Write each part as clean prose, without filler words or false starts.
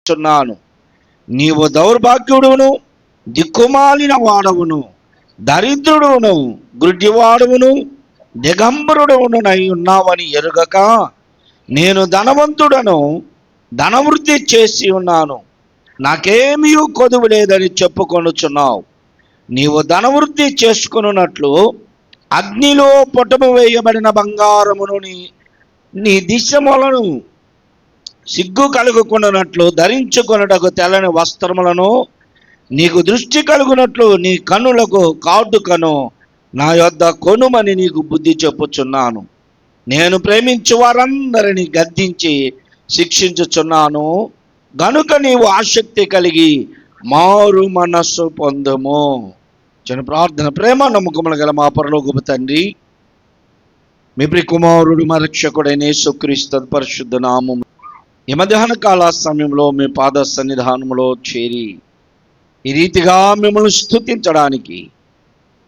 చున్నాను. నీవు దౌర్భాగ్యుడును, దిక్కుమాలిన వాడవును, దరిద్రుడును, గుడ్డివాడవును, దిగంబరుడునై ఉన్నావని ఎరుగక నేను ధనవంతుడను, ధనవృద్ధి చేసి ఉన్నాను, నాకేమీ కొదువు లేదని చెప్పుకొనుచున్నావు. నీవు ధనవృద్ధి చేసుకున్నట్లు అగ్నిలో పొటము వేయబడిన బంగారమును నీ దిశములను సిగ్గు కలుగుకున్నట్లు ధరించుకొనుటకు తెల్లని వస్త్రములను నీకు దృష్టి కలుగునట్లు నీ కన్నులకు కాటుకను నా యొద్ద కొనుమని నీకు బుద్ధి చెప్పుచున్నాను. నేను ప్రేమించు వారందరినీ గద్దించి శిక్షించుచున్నాను గనుక నీవు ఆసక్తి కలిగి మారు మనస్సు పొందుము. చిన్న ప్రార్థన. ప్రేమ నమ్మకములు గల మా పరలోకపు తండ్రి, మీ ప్రియ కుమారుడు మా రక్షకుడైన యేసుక్రీస్తు పరిశుద్ధ నామము ఈ మధ్యాహ్న కాల సమయంలో మీ పాద సన్నిధానంలో చేరి ఈ రీతిగా మిమ్మల్ని స్తుతించడానికి,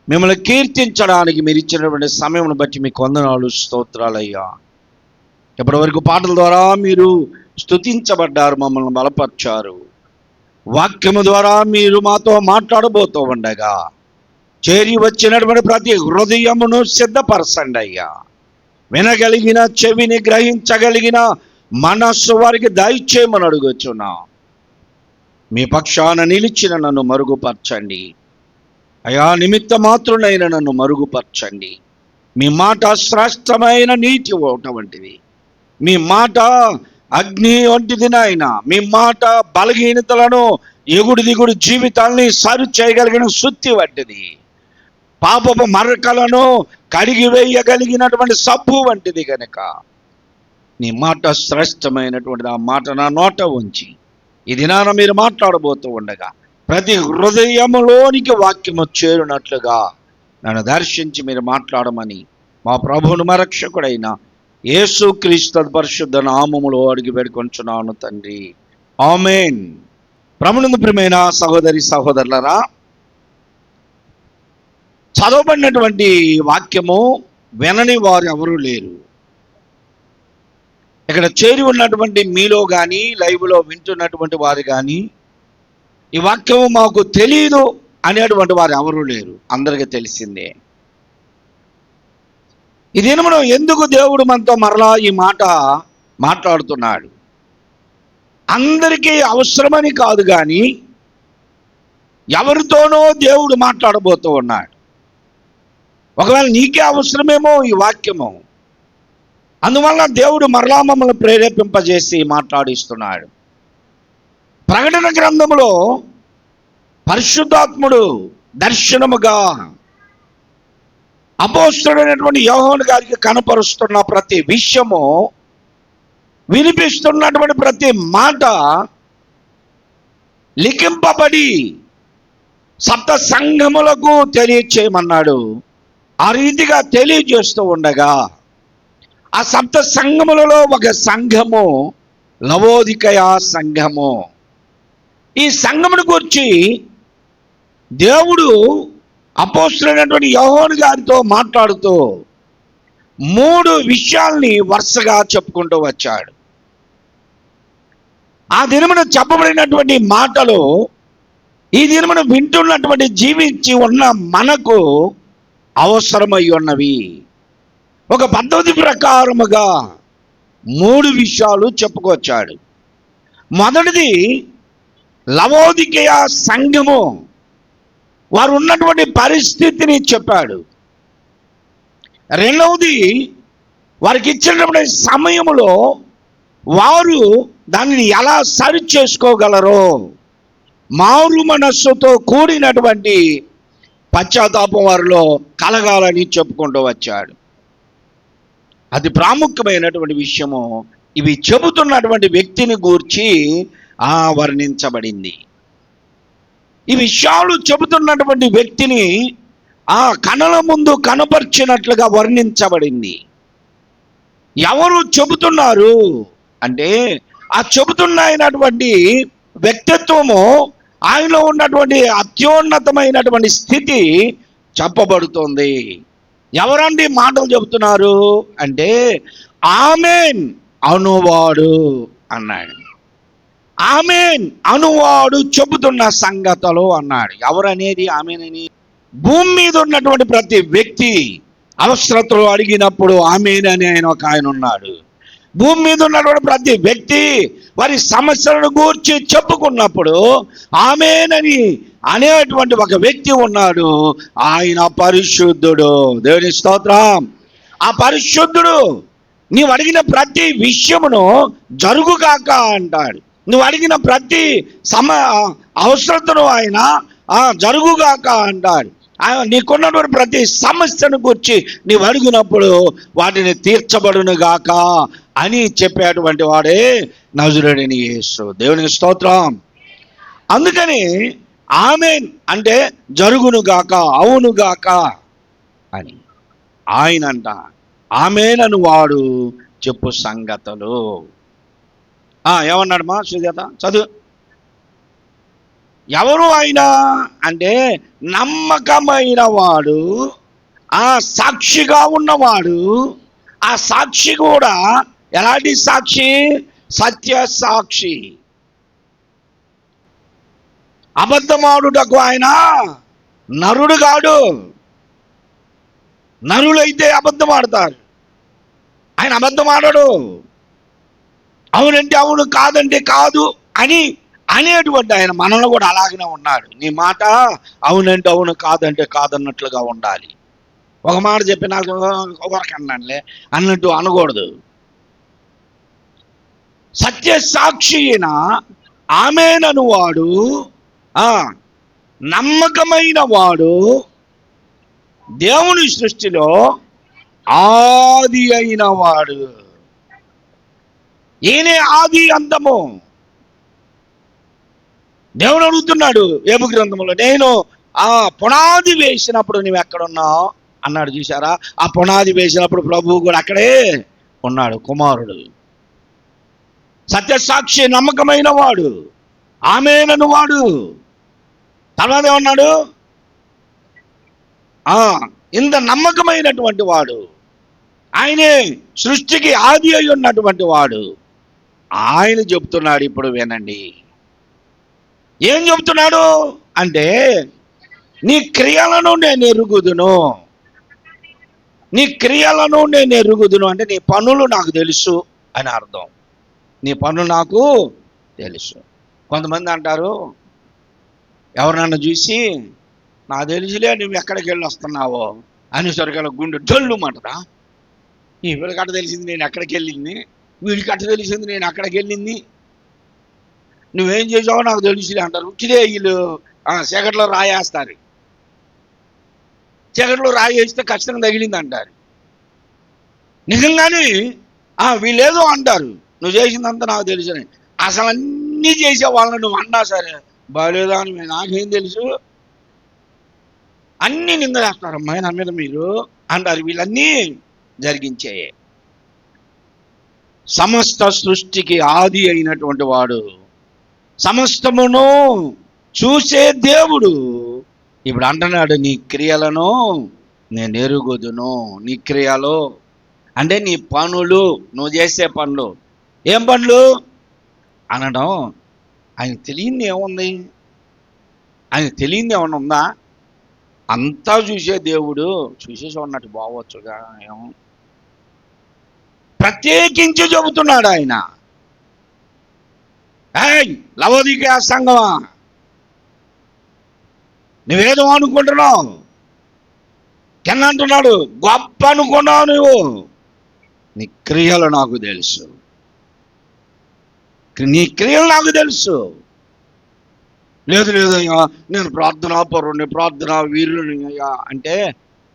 మిమ్మల్ని కీర్తించడానికి మీరు ఇచ్చినటువంటి సమయం బట్టి మీకు వందనాలు, స్తోత్రాలయ్యా. ఇప్పటి వరకు పాటల ద్వారా మీరు స్తుతించబడ్డారు, మమ్మల్ని బలపరిచారు. వాక్యము ద్వారా మీరు మాతో మాట్లాడబోతూ ఉండగా చేరి వచ్చినటువంటి ప్రతి హృదయమును సిద్ధపరచండి అయ్యా. వినగలిగిన చెవిని గ్రహించగలిగిన మనస్సు వారికి దయచేయమని అడుగుచున్నా. మీ పక్షాన నిలిచిన నన్ను మరుగుపరచండి అయా. నిమిత్త మాత్రునైన నన్ను మరుగుపరచండి. మీ మాట శ్రేష్టమైన నీటి ఓట వంటిది, మీ మాట అగ్ని వంటిది నాయన. మీ మాట బలహీనతలను, ఎగుడు దిగుడు జీవితాల్ని సరి చేయగలిగిన శుద్ధి వంటిది, పాపపు మరకలను కడిగి వేయగలిగినటువంటి సబ్బు వంటిది కనుక నీ మాట శ్రేష్టమైనటువంటిది. ఆ మాట నా నోట ఉంచి ఈ దినాన మీరు మాట్లాడబోతూ ఉండగా ప్రతి హృదయములోనికి వాక్యము చేరునట్లుగా నన్ను దర్శించి మీరు మాట్లాడమని మా ప్రభువును మా రక్షకుడైన యేసుక్రీస్తు పరిశుద్ధ నామములో అడిగి పెడుకొంచున్నాను తండ్రి, ఆమేన్. ప్రభువునందు ప్రియమైన సహోదరి సహోదరులారా, చదవబడినటువంటి వాక్యము వినని వారు ఎవరూ లేరు. ఇక్కడ చేరి ఉన్నటువంటి మీలో కానీ, లైవ్లో వింటున్నటువంటి వారు కానీ ఈ వాక్యము మాకు తెలియదు అనేటువంటి వారు ఎవరూ లేరు. అందరికీ తెలిసిందే. ఈ దినమున ఎందుకు దేవుడు మనతో మరలా ఈ మాట మాట్లాడుతున్నాడు? అందరికీ అవసరమని కాదు, కానీ ఎవరితోనో దేవుడు మాట్లాడబోతూ ఉన్నాడు. ఒకవేళ నీకే అవసరమేమో ఈ వాక్యము, అందువల్ల దేవుడు మరలా మమ్మల్ని ప్రేరేపింపజేసి మాట్లాడిస్తున్నాడు. ప్రకటన గ్రంథంలో పరిశుద్ధాత్ముడు దర్శనముగా అపోస్తలుడైనటువంటి యోహాను గారికి కనపరుస్తున్న ప్రతి విషయము, వినిపిస్తున్నటువంటి ప్రతి మాట లిఖింపబడి సప్త సంఘములకు తెలియచేయమన్నాడు. ఆ రీతిగా తెలియజేస్తూ ఉండగా ఆ సప్త సంఘములలో ఒక సంఘము లవోదికయ సంఘము. ఈ సంఘమును గురించి దేవుడు అపోస్తలుడైనటువంటి యోహాను గారితో మాట్లాడుతూ 3 విషయాల్ని వరుసగా చెప్పుకుంటూ వచ్చాడు. ఆ దినమున చెప్పబడినటువంటి మాటలు ఈ దినమున వింటున్నటువంటి జీవించి ఉన్న మనకు అవసరమై ఉన్నవి. ఒక పద్ధతి ప్రకారముగా 3 విషయాలు చెప్పుకొచ్చాడు. మొదటిది లవోదికయ సంఘము, వారు ఉన్నటువంటి పరిస్థితిని చెప్పాడు. రెండవది వారికి ఇచ్చినటువంటి సమయంలో వారు దానిని ఎలా సరి చేసుకోగలరో, మారు మనస్సుతో కూడినటువంటి పశ్చాత్తాపం వారిలో కలగాలని చెప్పుకుంటూ వచ్చాడు. అది ప్రాముఖ్యమైనటువంటి విషయము. ఇవి చెబుతున్నటువంటి వ్యక్తిని గూర్చి వర్ణించబడింది. ఈ విషయాలు చెబుతున్నటువంటి వ్యక్తిని ఆ కనుల ముందు కనపరిచినట్లుగా వర్ణించబడింది. ఎవరు చెబుతున్నారు అంటే ఆ చెబుతున్నటువంటి వ్యక్తిత్వము, ఆయనలో ఉన్నటువంటి అత్యున్నతమైనటువంటి స్థితి చెప్పబడుతుంది. ఎవరండి మాటలు చెబుతున్నారు అంటే ఆమేన్ అనువాడు అన్నాడు. ఆమేన్ అనువాడు చెబుతున్న సంగతులు అన్నాడు. ఎవరనేది ఆమేనని? భూమి మీద ఉన్నటువంటి ప్రతి వ్యక్తి అవసరతలు అడిగినప్పుడు ఆమేన్ అని ఆయన ఉన్నాడు. భూమి మీద ఉన్నటువంటి ప్రతి వ్యక్తి వారి సమస్యలను గూర్చి చెప్పుకున్నప్పుడు ఆమేనని అనేటువంటి ఒక వ్యక్తి ఉన్నాడు. ఆయన పరిశుద్ధుడు. దేవుని స్తోత్రం. ఆ పరిశుద్ధుడు నీవు అడిగిన ప్రతి విషయమును జరుగుగాక అంటాడు. నువ్వు అడిగిన ప్రతి అవసరతను ఆయన జరుగుగాక అంటాడు. నీకున్నటువంటి ప్రతి సమస్యను గురించి నీవు అడిగినప్పుడు వాటిని తీర్చబడును గాక అని చెప్పేటువంటి వాడే నజరేయుడైన యేసు. దేవునికి స్తోత్రం. అందుకని ఆమేన్ అంటే జరుగును గాక, అవును గాక అని ఆయన అంట. ఆమేన్ అని వాడు చెప్పు సంగతులు. ఏమన్నాడు మా సుజాత? చదువు. ఎవరు ఆయన అంటే నమ్మకమైన వాడు, సాక్షిగా ఉన్నవాడు. ఆ సాక్షి కూడా ఎలాంటి సాక్షి? సత్య సాక్షి. అబద్ధమాడుటకు ఆయన నరుడు కాడు. నరులైతే అబద్ధం ఆడతారు, ఆయన అబద్ధం ఆడడు. అవునంటే అవును, కాదంటే కాదు అని అనేటువంటి ఆయన మనలో కూడా అలాగనే ఉన్నాడు. నీ మాట అవునంటే అవును, కాదంటే కాదన్నట్లుగా ఉండాలి. ఒక మాట చెప్పి నాకు ఒకరికన్నానులే అన్నట్టు అనకూడదు. సత్య సాక్షి అయిన ఆమేనను వాడు, నమ్మకమైన వాడు, దేవుని సృష్టిలో ఆది అయిన వాడు. ఈయనే ఆది అంతము. దేవుడు అడుగుతున్నాడు యోబు గ్రంథంలో, నేను పునాది వేసినప్పుడు నువ్వు ఎక్కడున్నావు అన్నాడు. చూసారా? ఆ పునాది వేసినప్పుడు ప్రభువు కూడా అక్కడే ఉన్నాడు, కుమారుడు. సత్యసాక్షి, నమ్మకమైన వాడు, ఆమేనను వాడు. తర్వాత ఏమన్నాడు? ఇంత నమ్మకమైనటువంటి వాడు, ఆయనే సృష్టికి ఆది అయి ఉన్నటువంటి వాడు. ఆయన చెప్తున్నాడు. ఇప్పుడు వినండి ఏం చెప్తున్నాడు అంటే, నీ క్రియలను నేను ఎరుగుదును. నీ క్రియలను నేను ఎరుగుదును అంటే నీ పనులు నాకు తెలుసు అని అర్థం. నీ పనులు నాకు తెలుసు. కొంతమంది అంటారు, ఎవరన్నా చూసి నాకు తెలుసులే నువ్వు ఎక్కడికి వెళ్ళి వస్తున్నావో అనేసరికల్లా గుండె జల్లు మంటదా. ఈ వీళ్ళకట్ట తెలిసింది నేను ఎక్కడికి వెళ్ళింది, వీళ్ళకట్ట తెలిసింది నేను అక్కడికి వెళ్ళింది, నువ్వేం చేసావో నాకు తెలుసులే అంటారు. ఉచిదే వీళ్ళు చీకట్లో రాయేస్తారు. చీకట్లో రాయేస్తే ఖచ్చితంగా తగిలింది అంటారు. నిజంగానే వీళ్ళేదో అంటారు, నువ్వు చేసిందంతా నాకు తెలుసు. అసలు అన్నీ చేసే వాళ్ళని నువ్వు అన్నా సరే బాగాలేదా అని నాకేం తెలుసు, అన్నీ నిందలేస్తారు అమ్మాయి నా మీద మీరు అంటారు. వీళ్ళన్నీ జరిగించే సమస్త సృష్టికి ఆది అయినటువంటి వాడు, సమస్తమును చూసే దేవుడు ఇప్పుడు అంటున్నాడు, నీ క్రియలను నేను ఎరుగుదును. నీ క్రియలు అంటే నీ పనులు, నువ్వు చేసే పనులు. ఏం పనులు అనడం? ఆయన తెలియంది ఏముంది? ఆయన తెలియంది ఏమన్నా ఉందా? అంతా చూసే దేవుడు. చూసేసి ఉన్నట్టు బాగోచ్చుగా, ఏమో ప్రత్యేకించి చెబుతున్నాడు ఆయన. లవోదికయ సంఘమా, నువ్వేదో అనుకుంటున్నావు, కింద అంటున్నాడు గొప్ప అనుకున్నావు నువ్వు, నీ క్రియలు నాకు తెలుసు. నీ క్రియలు నాకు తెలుసు. లేదు లేదయ్యా నేను ప్రార్థనా పరుణ్ణి, ప్రార్థనా వీరుని అయ్యా అంటే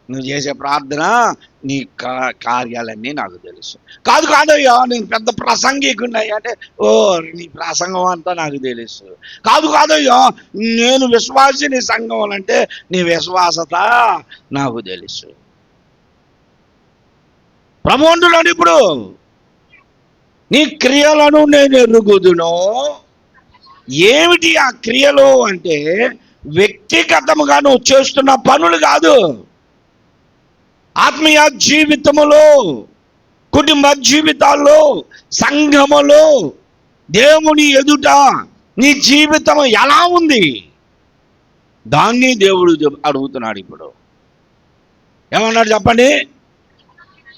నువ్వు చేసే ప్రార్థన, నీ కార్యాలన్నీ నాకు తెలుసు. కాదయ్యా నేను పెద్ద ప్రసంగికున్నాయ్యా అంటే నీ ప్రసంగం అంతా నాకు తెలుసు. కాదయ్యా నేను విశ్వాసిని సంఘం అంటే నీ విశ్వాసత నాకు తెలుసు. ప్రభు అంటున్నాడు ఇప్పుడు, నీ క్రియలను నేను ఎరుగుదును. ఏమిటి ఆ క్రియలు అంటే వ్యక్తిగతముగా నువ్వు చేస్తున్న పనులు కాదు, ఆత్మీయ జీవితములో, కుటుంబ జీవితాల్లో, సంఘములో దేవుని ఎదుట నీ జీవితం ఎలా ఉంది? దాన్ని దేవుడు అడుగుతున్నాడు. ఇప్పుడు ఏమన్నాడు చెప్పండి?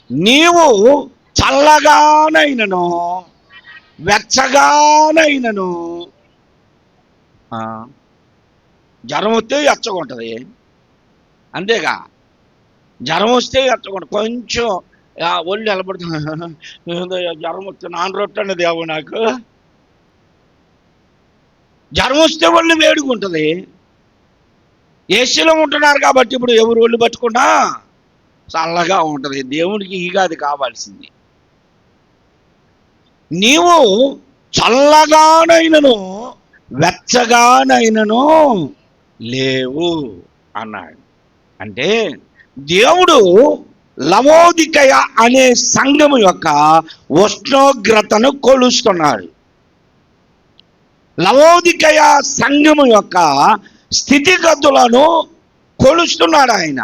నీవు చల్లగానైనను వెచ్చగానైనను, జ్వరం వస్తే ఎచ్చగుంటుంది, అంతేగా. జ్వరం వస్తే ఎచ్చగుంటుంది, కొంచెం ఒళ్ళు నిలబడుతుంది, జ్వరం వస్తే నాన్న రొట్టండి దేవుడు నాకు. జ్వరం వస్తే ఒళ్ళు వేడుకుంటుంది. ఏసీలో ఉంటున్నారు కాబట్టి ఇప్పుడు ఎవరు ఒళ్ళు పట్టుకున్నా చల్లగా ఉంటుంది. దేవుడికి ఇక అది కావాల్సింది. నీవు చల్లగానైనను వెచ్చగానైనను లేవు అన్నాడు. అంటే దేవుడు లవోదికయ అనే సంఘము యొక్క ఉష్ణోగ్రతను కొలుస్తున్నాడు. లవోదికయ సంఘము యొక్క స్థితిగతులను కొలుస్తున్నాడు. ఆయన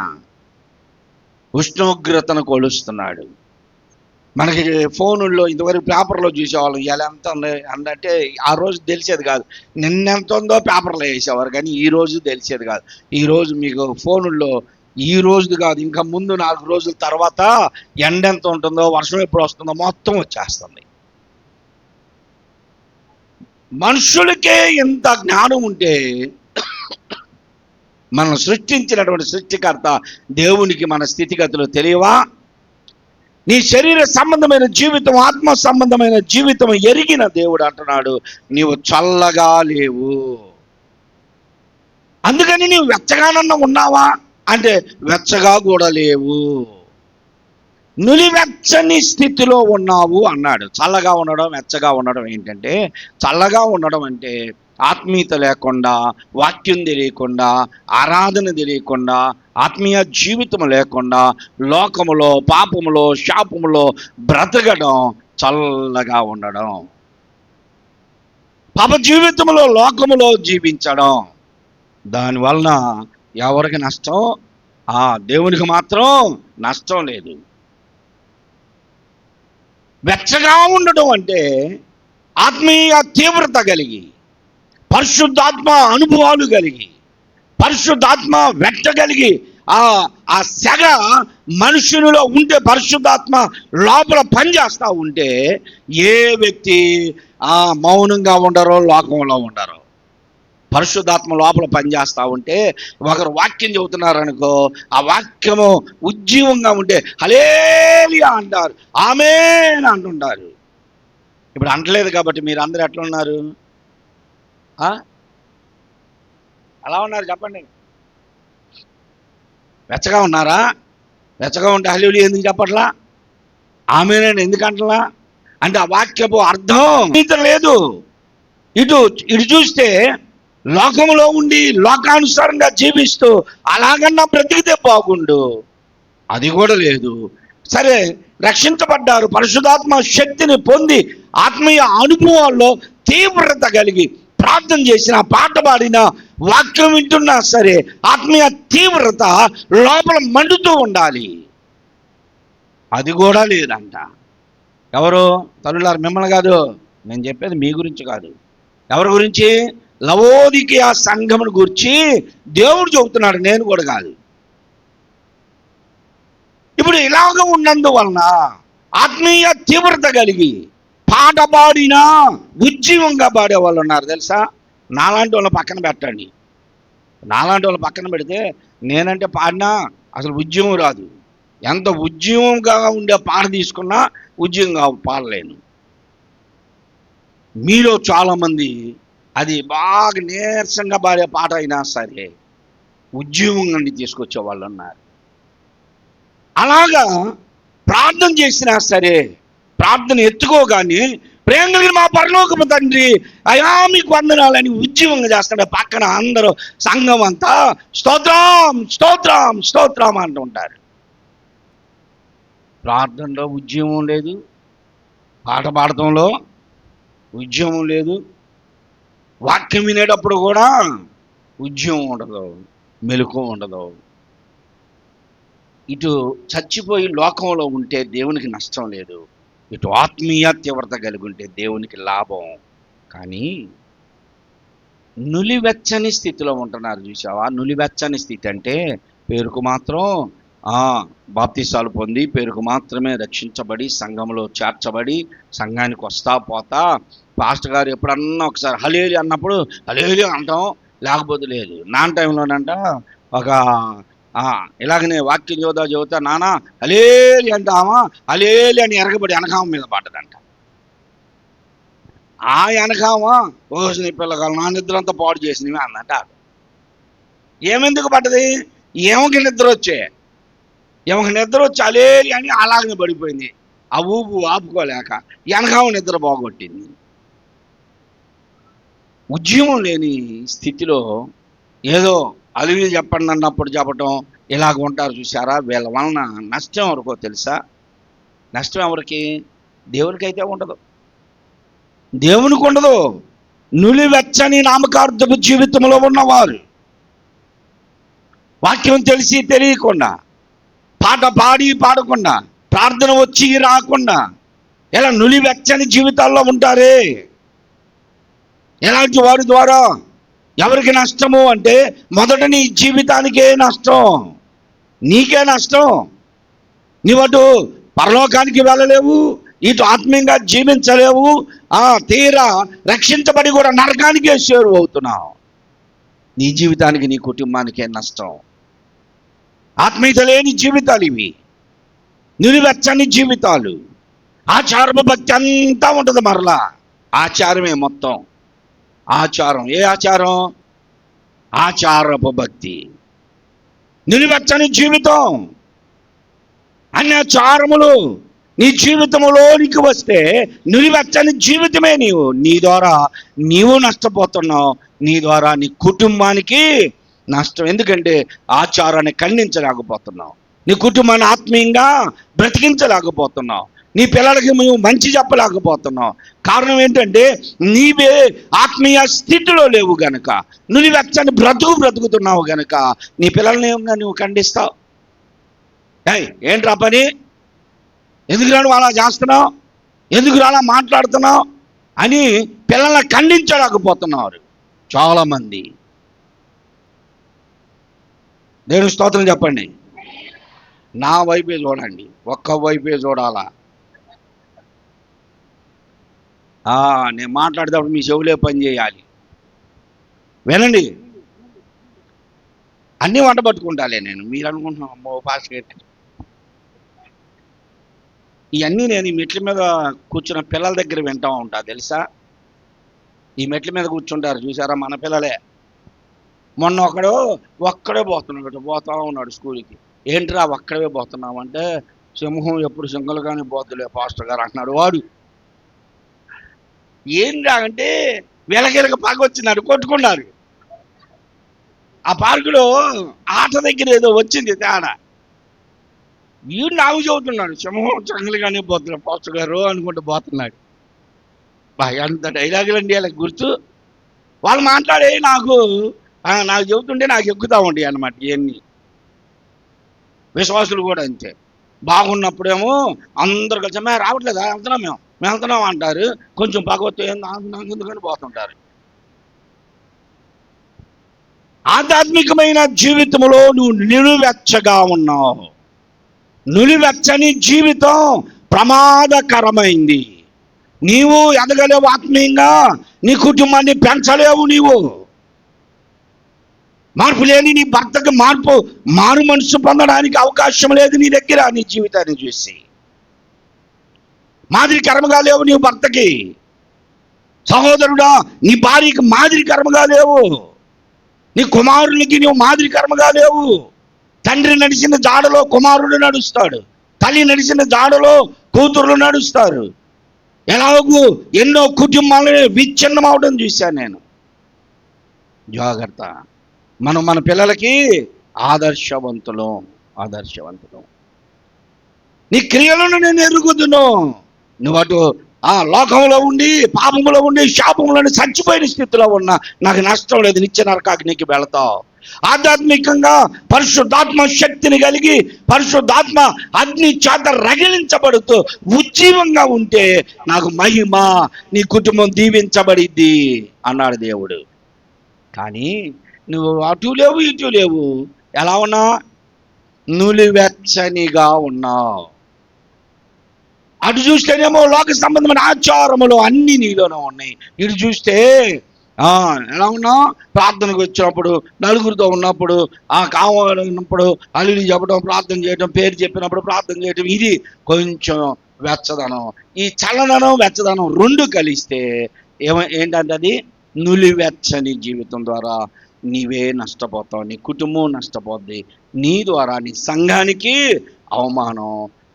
ఉష్ణోగ్రతను కొలుస్తున్నాడు. మనకి ఫోనుల్లో ఇంతవరకు పేపర్లో చూసేవాళ్ళం, ఇలా ఎంత ఉంది అంటే ఆ రోజు తెలిసేది కాదు. నిన్నెంత ఉందో పేపర్లో వేసేవారు, కానీ ఈ రోజు తెలిసేది కాదు. ఈరోజు మీకు ఫోనుల్లో ఈ రోజు కాదు, ఇంకా ముందు 4 రోజుల తర్వాత ఎండ ఎంత ఉంటుందో, వర్షం ఎప్పుడు వస్తుందో మొత్తం వచ్చేస్తుంది. మనుషులకే ఇంత జ్ఞానం ఉంటే మనం సృష్టించినటువంటి సృష్టికర్త దేవునికి మన స్థితిగతులు తెలియవా? నీ శరీర సంబంధమైన జీవితం, ఆత్మ సంబంధమైన జీవితం ఎరిగిన దేవుడు అంటున్నాడు, నీవు చల్లగా లేవు. అందుకని నీవు వెచ్చగానన్నా ఉన్నావా అంటే వెచ్చగా కూడా లేవు, నులివెచ్చని స్థితిలో ఉన్నావు అన్నాడు. చల్లగా ఉండడం, వెచ్చగా ఉండడం ఏంటంటే, చల్లగా ఉండడం అంటే ఆత్మీయత లేకుండా, వాక్యం తెలియకుండా, ఆరాధన తెలియకుండా, ఆత్మీయ జీవితం లేకుండా, లోకములో, పాపములో, శాపములో బ్రతకడం చల్లగా ఉండడం. పాప జీవితంలో, లోకములో జీవించడం. దానివలన ఎవరికి నష్టం? దేవునికి మాత్రం నష్టం లేదు. వెచ్చగా ఉండడం అంటే ఆత్మీయ తీవ్రత కలిగి, పరిశుద్ధాత్మ అనుభవాలు కలిగి, పరిశుద్ధాత్మ వెచ్చగలిగి, ఆ సెగ మనుషునిలో ఉంటే, పరిశుద్ధాత్మ లోపల పనిచేస్తూ ఉంటే ఏ వ్యక్తి మౌనంగా ఉండరో, లోకంలో ఉండరు. పరిశుద్ధాత్మ లోపల పనిచేస్తూ ఉంటే, ఒకరు వాక్యం చెబుతున్నారు అనుకో, ఆ వాక్యము ఉజ్జీవంగా ఉంటే హల్లెలూయా అంటారు, ఆమేన్ అంటుంటారు. ఇప్పుడు అంటలేదు కాబట్టి మీరు అందరూ ఎట్లా ఉన్నారు? అలా ఉన్నారు చెప్పండి. వెచ్చగా ఉన్నారా? వెచ్చగా ఉంటే హల్లెలూయా ఎందుకు చెప్పట్లా? ఆమేన్ ఎందుకు అంటలా? అంటే ఆ వాక్యపు అర్థం లేదు. ఇటు చూస్తే లోకంలో ఉండి లోకానుసారంగా జీవిస్తూ అలాగన్నా బ్రతికితే బాగుండు, అది కూడా లేదు. సరే, రక్షించబడ్డారు, పరిశుద్ధాత్మ శక్తిని పొంది ఆత్మీయ అనుభవాల్లో తీవ్రత కలిగి ప్రార్థన చేసిన, పాట పాడిన, వాక్యం వింటున్నా సరే ఆత్మీయ తీవ్రత లోపల మండుతూ ఉండాలి. అది కూడా లేదంట. ఎవరు తల్లులారు? మిమ్మల్ని కాదు నేను చెప్పేది, మీ గురించి కాదు. ఎవరి గురించి? లవోదికయ సంఘమును గురించి దేవుడు చెబుతున్నాడు, నేను కూడా కాదు. ఇప్పుడు ఇలాగ ఉన్నందువలన ఆత్మీయ తీవ్రత కలిగి పాట పాడినా ఉజ్జీవంగా పాడే వాళ్ళు ఉన్నారు తెలుసా? నాలాంటి వాళ్ళ పక్కన పెట్టండి. నాలాంటి వాళ్ళ పక్కన పెడితే నేనంటే పాడినా అసలు ఉద్యమం రాదు. ఎంత ఉద్యమంగా ఉండే పాట తీసుకున్నా ఉద్యమంగా పాడలేను. మీలో చాలామంది అది బాగా నీరసంగా పాడే పాట అయినా సరే ఉద్యమంగా తీసుకొచ్చే వాళ్ళు ఉన్నారు. అలాగా ప్రార్థన చేసినా సరే, ప్రార్థన ఎత్తుకోగానే ప్రేమ కలిగిన మా పరలోకపు తండ్రి అయా మీకు వందనాలని ఉద్యమంగా చేస్తాడు. పక్కన అందరూ సంఘం అంతా స్తోత్రం స్తోత్రం స్తోత్రం అంటూ ఉంటారు. ప్రార్థనలో ఉద్యమం లేదు, పాట పాడటంలో ఉద్యమం లేదు, వాక్యం వినేటప్పుడు కూడా ఉద్యమం ఉండదు, మెలకు ఉండదు. ఇటు చచ్చిపోయి లోకంలో ఉంటే దేవునికి నష్టం లేదు, ఇటు ఆత్మీయ తీవ్రత కలిగి ఉంటే దేవునికి లాభం. కానీ నులివెచ్చని స్థితిలో ఉంటున్నారు. చూసావా? నులివెచ్చని స్థితి అంటే పేరుకు మాత్రం బాప్తిసాలు పొంది, పేరుకు మాత్రమే రక్షించబడి, సంఘంలో చేర్చబడి, సంఘానికి వస్తా పోతా పాస్టర్ గారు ఎప్పుడన్నా ఒకసారి హలేలి అన్నప్పుడు హలేలి అంటాం, లేకపోతే లేదు. నాన్న టైంలోనంట ఒక ఇలాగనే వాక్యం చదువుతా నానా హలేలి అంటామా, హలేలి అని ఎరగబడి వెనకామ మీద పడ్డదంట. ఆ వెనకామ ఓసిన పిల్లగాలు నా నిద్రంతా పాడు చేసినవి అన్నట్ట. ఏమెందుకు పడ్డది? ఏమకి నిద్ర వచ్చి అలేలి అని అలాగనే పడిపోయింది. ఆ ఊపు ఆపుకోలేక వెనకామ నిద్ర బాగొట్టింది. ఉద్యమం లేని స్థితిలో ఏదో అలివి చెప్పండి అన్నప్పుడు చెప్పటం ఇలాగ ఉంటారు. చూసారా? వీళ్ళ వలన నష్టం ఎవరికో తెలుసా? నష్టం ఎవరికి? దేవునికైతే ఉండదు, దేవునికి ఉండదు. నులివెచ్చని నామకార్థపు జీవితంలో ఉన్నవారు, వాక్యం తెలిసి తెలియకుండా, పాట పాడి పాడకుండా, ప్రార్థన వచ్చి రాకుండా ఇలా నులివెచ్చని జీవితాల్లో ఉంటారే. ఎలాంటి వారి ద్వారా ఎవరికి నష్టము అంటే మొదట నీ జీవితానికే నష్టం, నీకే నష్టం. నీవటు పరలోకానికి వెళ్ళలేవు, ఇటు ఆత్మీయంగా జీవించలేవు, తీరా రక్షించబడి కూడా నరకానికే చేరువ అవుతున్నావు. నీ జీవితానికి నీ కుటుంబానికే నష్టం. ఆత్మీయత లేని జీవితాలు ఇవి, నిలువెచ్చని జీవితాలు. ఆచారపు భక్తి అంతా ఉంటుంది, మరలా ఆచారమే మొత్తం. ఆచారం. ఏ ఆచారం? ఆచారపు భక్తి. నిలువెచ్చని జీవితం, అన్ని ఆచారములు నీ జీవితంలోనికి వస్తే నిలువెచ్చని జీవితమే నీవు. నీ ద్వారా నీవు నష్టపోతున్నావు, నీ ద్వారా నీ కుటుంబానికి నష్టం. ఎందుకంటే ఆచారాన్ని ఖండించలేకపోతున్నావు, నీ కుటుంబాన్ని ఆత్మీయంగా బ్రతికించలేకపోతున్నావు, నీ పిల్లలకి నువ్వు మంచి చెప్పలేకపోతున్నావు. కారణం ఏంటంటే నీవే ఆత్మీయ స్థితిలో లేవు గనక, నులివెచ్చని బ్రతుకుతున్నావు గనక నీ పిల్లల్ని నువ్వు ఖండిస్తావు. ఏంట్రా పని, ఎందుకు నువ్వు అలా చేస్తున్నావు, ఎందుకు అలా మాట్లాడుతున్నావు అని పిల్లల్ని ఖండించలేకపోతున్నారు చాలామంది. దేవుని స్తోత్రం చెప్పండి. నా వైపే చూడండి, ఒక్క వైపే చూడాలా. నేను మాట్లాడేటప్పుడు మీ చెవులే పని చేయాలి, వినండి. అన్నీ వంట పట్టుకుంటాలే నేను. మీరు అనుకుంటున్నాం అమ్మో పాస్టర్ గారు, ఇవన్నీ నేను ఈ మెట్ల మీద కూర్చున్న పిల్లల దగ్గర వింటూ ఉంటా తెలుసా. ఈ మెట్ల మీద కూర్చుంటారు చూసారా, మన పిల్లలే. మొన్న ఒక్కడే పోతా ఉన్నాడు స్కూల్కి. ఏంట్రా ఒక్కడే పోతున్నామంటే, సింహం ఎప్పుడు సింగల్గానే పోతులే పాస్టర్ గారు అంటున్నాడు వాడు. ఏంట్రా అంటే వీళ్ళకి పగ వచ్చినాడు, కొట్టుకున్నారు. ఆ పార్కులో ఆట దగ్గర ఏదో వచ్చింది తేడా. వీడు నాకు చెబుతున్నాడు సింహం సింగల్గానే పోతులే పాస్టర్ గారు అనుకుంటూ పోతున్నాడు. ఎంత డైలాగులండి వాళ్ళకి గుర్తు. వాళ్ళు మాట్లాడే నాకు చెబుతుంటే నాకు ఎక్కుతా ఉంటాయి అన్నమాట. ఇవన్నీ విశ్వాసులు కూడా అంతే. బాగున్నప్పుడేమో అందరు కలిసి మేము రావట్లేదా, మేము వెళ్తున్నాం అంటారు. కొంచెం పగవతో నాకు ఎందుకని పోతుంటారు. ఆధ్యాత్మికమైన జీవితంలో నువ్వు నిలువెచ్చగా ఉన్నావు. నిలువెచ్చని జీవితం ప్రమాదకరమైంది. నీవు ఎదగలేవు ఆత్మీయంగా, నీ కుటుంబాన్ని పెంచలేవు. నీవు మార్పు లేని నీ భర్తకు మారు మనసు పొందడానికి అవకాశం లేదు నీ దగ్గర. నీ జీవితాన్ని చూసి మాదిరికరముగా లేవు నీవు భర్తకి. సహోదరుడా, నీ భార్యకి మాదిరికరముగా లేవు. నీ కుమారులకి నువ్వు మాదిరికరముగా లేవు. తండ్రి నడిచిన జాడలో కుమారుడు నడుస్తాడు, తల్లి నడిచిన జాడలో కూతురులు నడుస్తారు. ఎలాగూ ఎన్నో కుటుంబాలను విచ్ఛిన్నం అవడం చూశాను నేను. జాగ్రత్త. మనం మన పిల్లలకి ఆదర్శవంతులు. నీ క్రియలను నేను ఎరుగుదును. నువ్వు అటు లోకంలో ఉండి, పాపంలో ఉండి, శాపంలో చచ్చిపోయిన స్థితిలో ఉన్నా నాకు నష్టం లేదు, నిత్య నరకాగ్నికి వెళతావు. ఆధ్యాత్మికంగా పరిశుద్ధాత్మ శక్తిని కలిగి పరిశుద్ధాత్మ అగ్ని చేత రగిలించబడుతూ ఉజ్జీవంగా ఉంటే నాకు మహిమ, నీ కుటుంబం దీవించబడిద్ది అన్నాడు దేవుడు. కానీ నువ్వు అటు లేవు ఇటు లేవు, ఎలా ఉన్నావు? నులివెచ్చనిగా ఉన్నావు. అటు చూస్తేనేమో లోక సంబంధమైన ఆచారములు అన్నీ నీలోనే ఉన్నాయి. ఇటు చూస్తే ఎలా ఉన్నావు? ప్రార్థనకు వచ్చినప్పుడు, నలుగురితో ఉన్నప్పుడు, కావాలన్నప్పుడు అల్లుడి చెప్పడం, ప్రార్థన చేయడం, పేరు చెప్పినప్పుడు ప్రార్థన చేయడం, ఇది కొంచెం వెచ్చదనం. ఈ చల్లదనం వెచ్చదనం రెండు కలిస్తే ఏంటంటే అది నులివెచ్చని జీవితం ద్వారా నీవే నష్టపోతావు, నీ కుటుంబం నష్టపోద్ది, నీ ద్వారా నీ సంఘానికి అవమానం,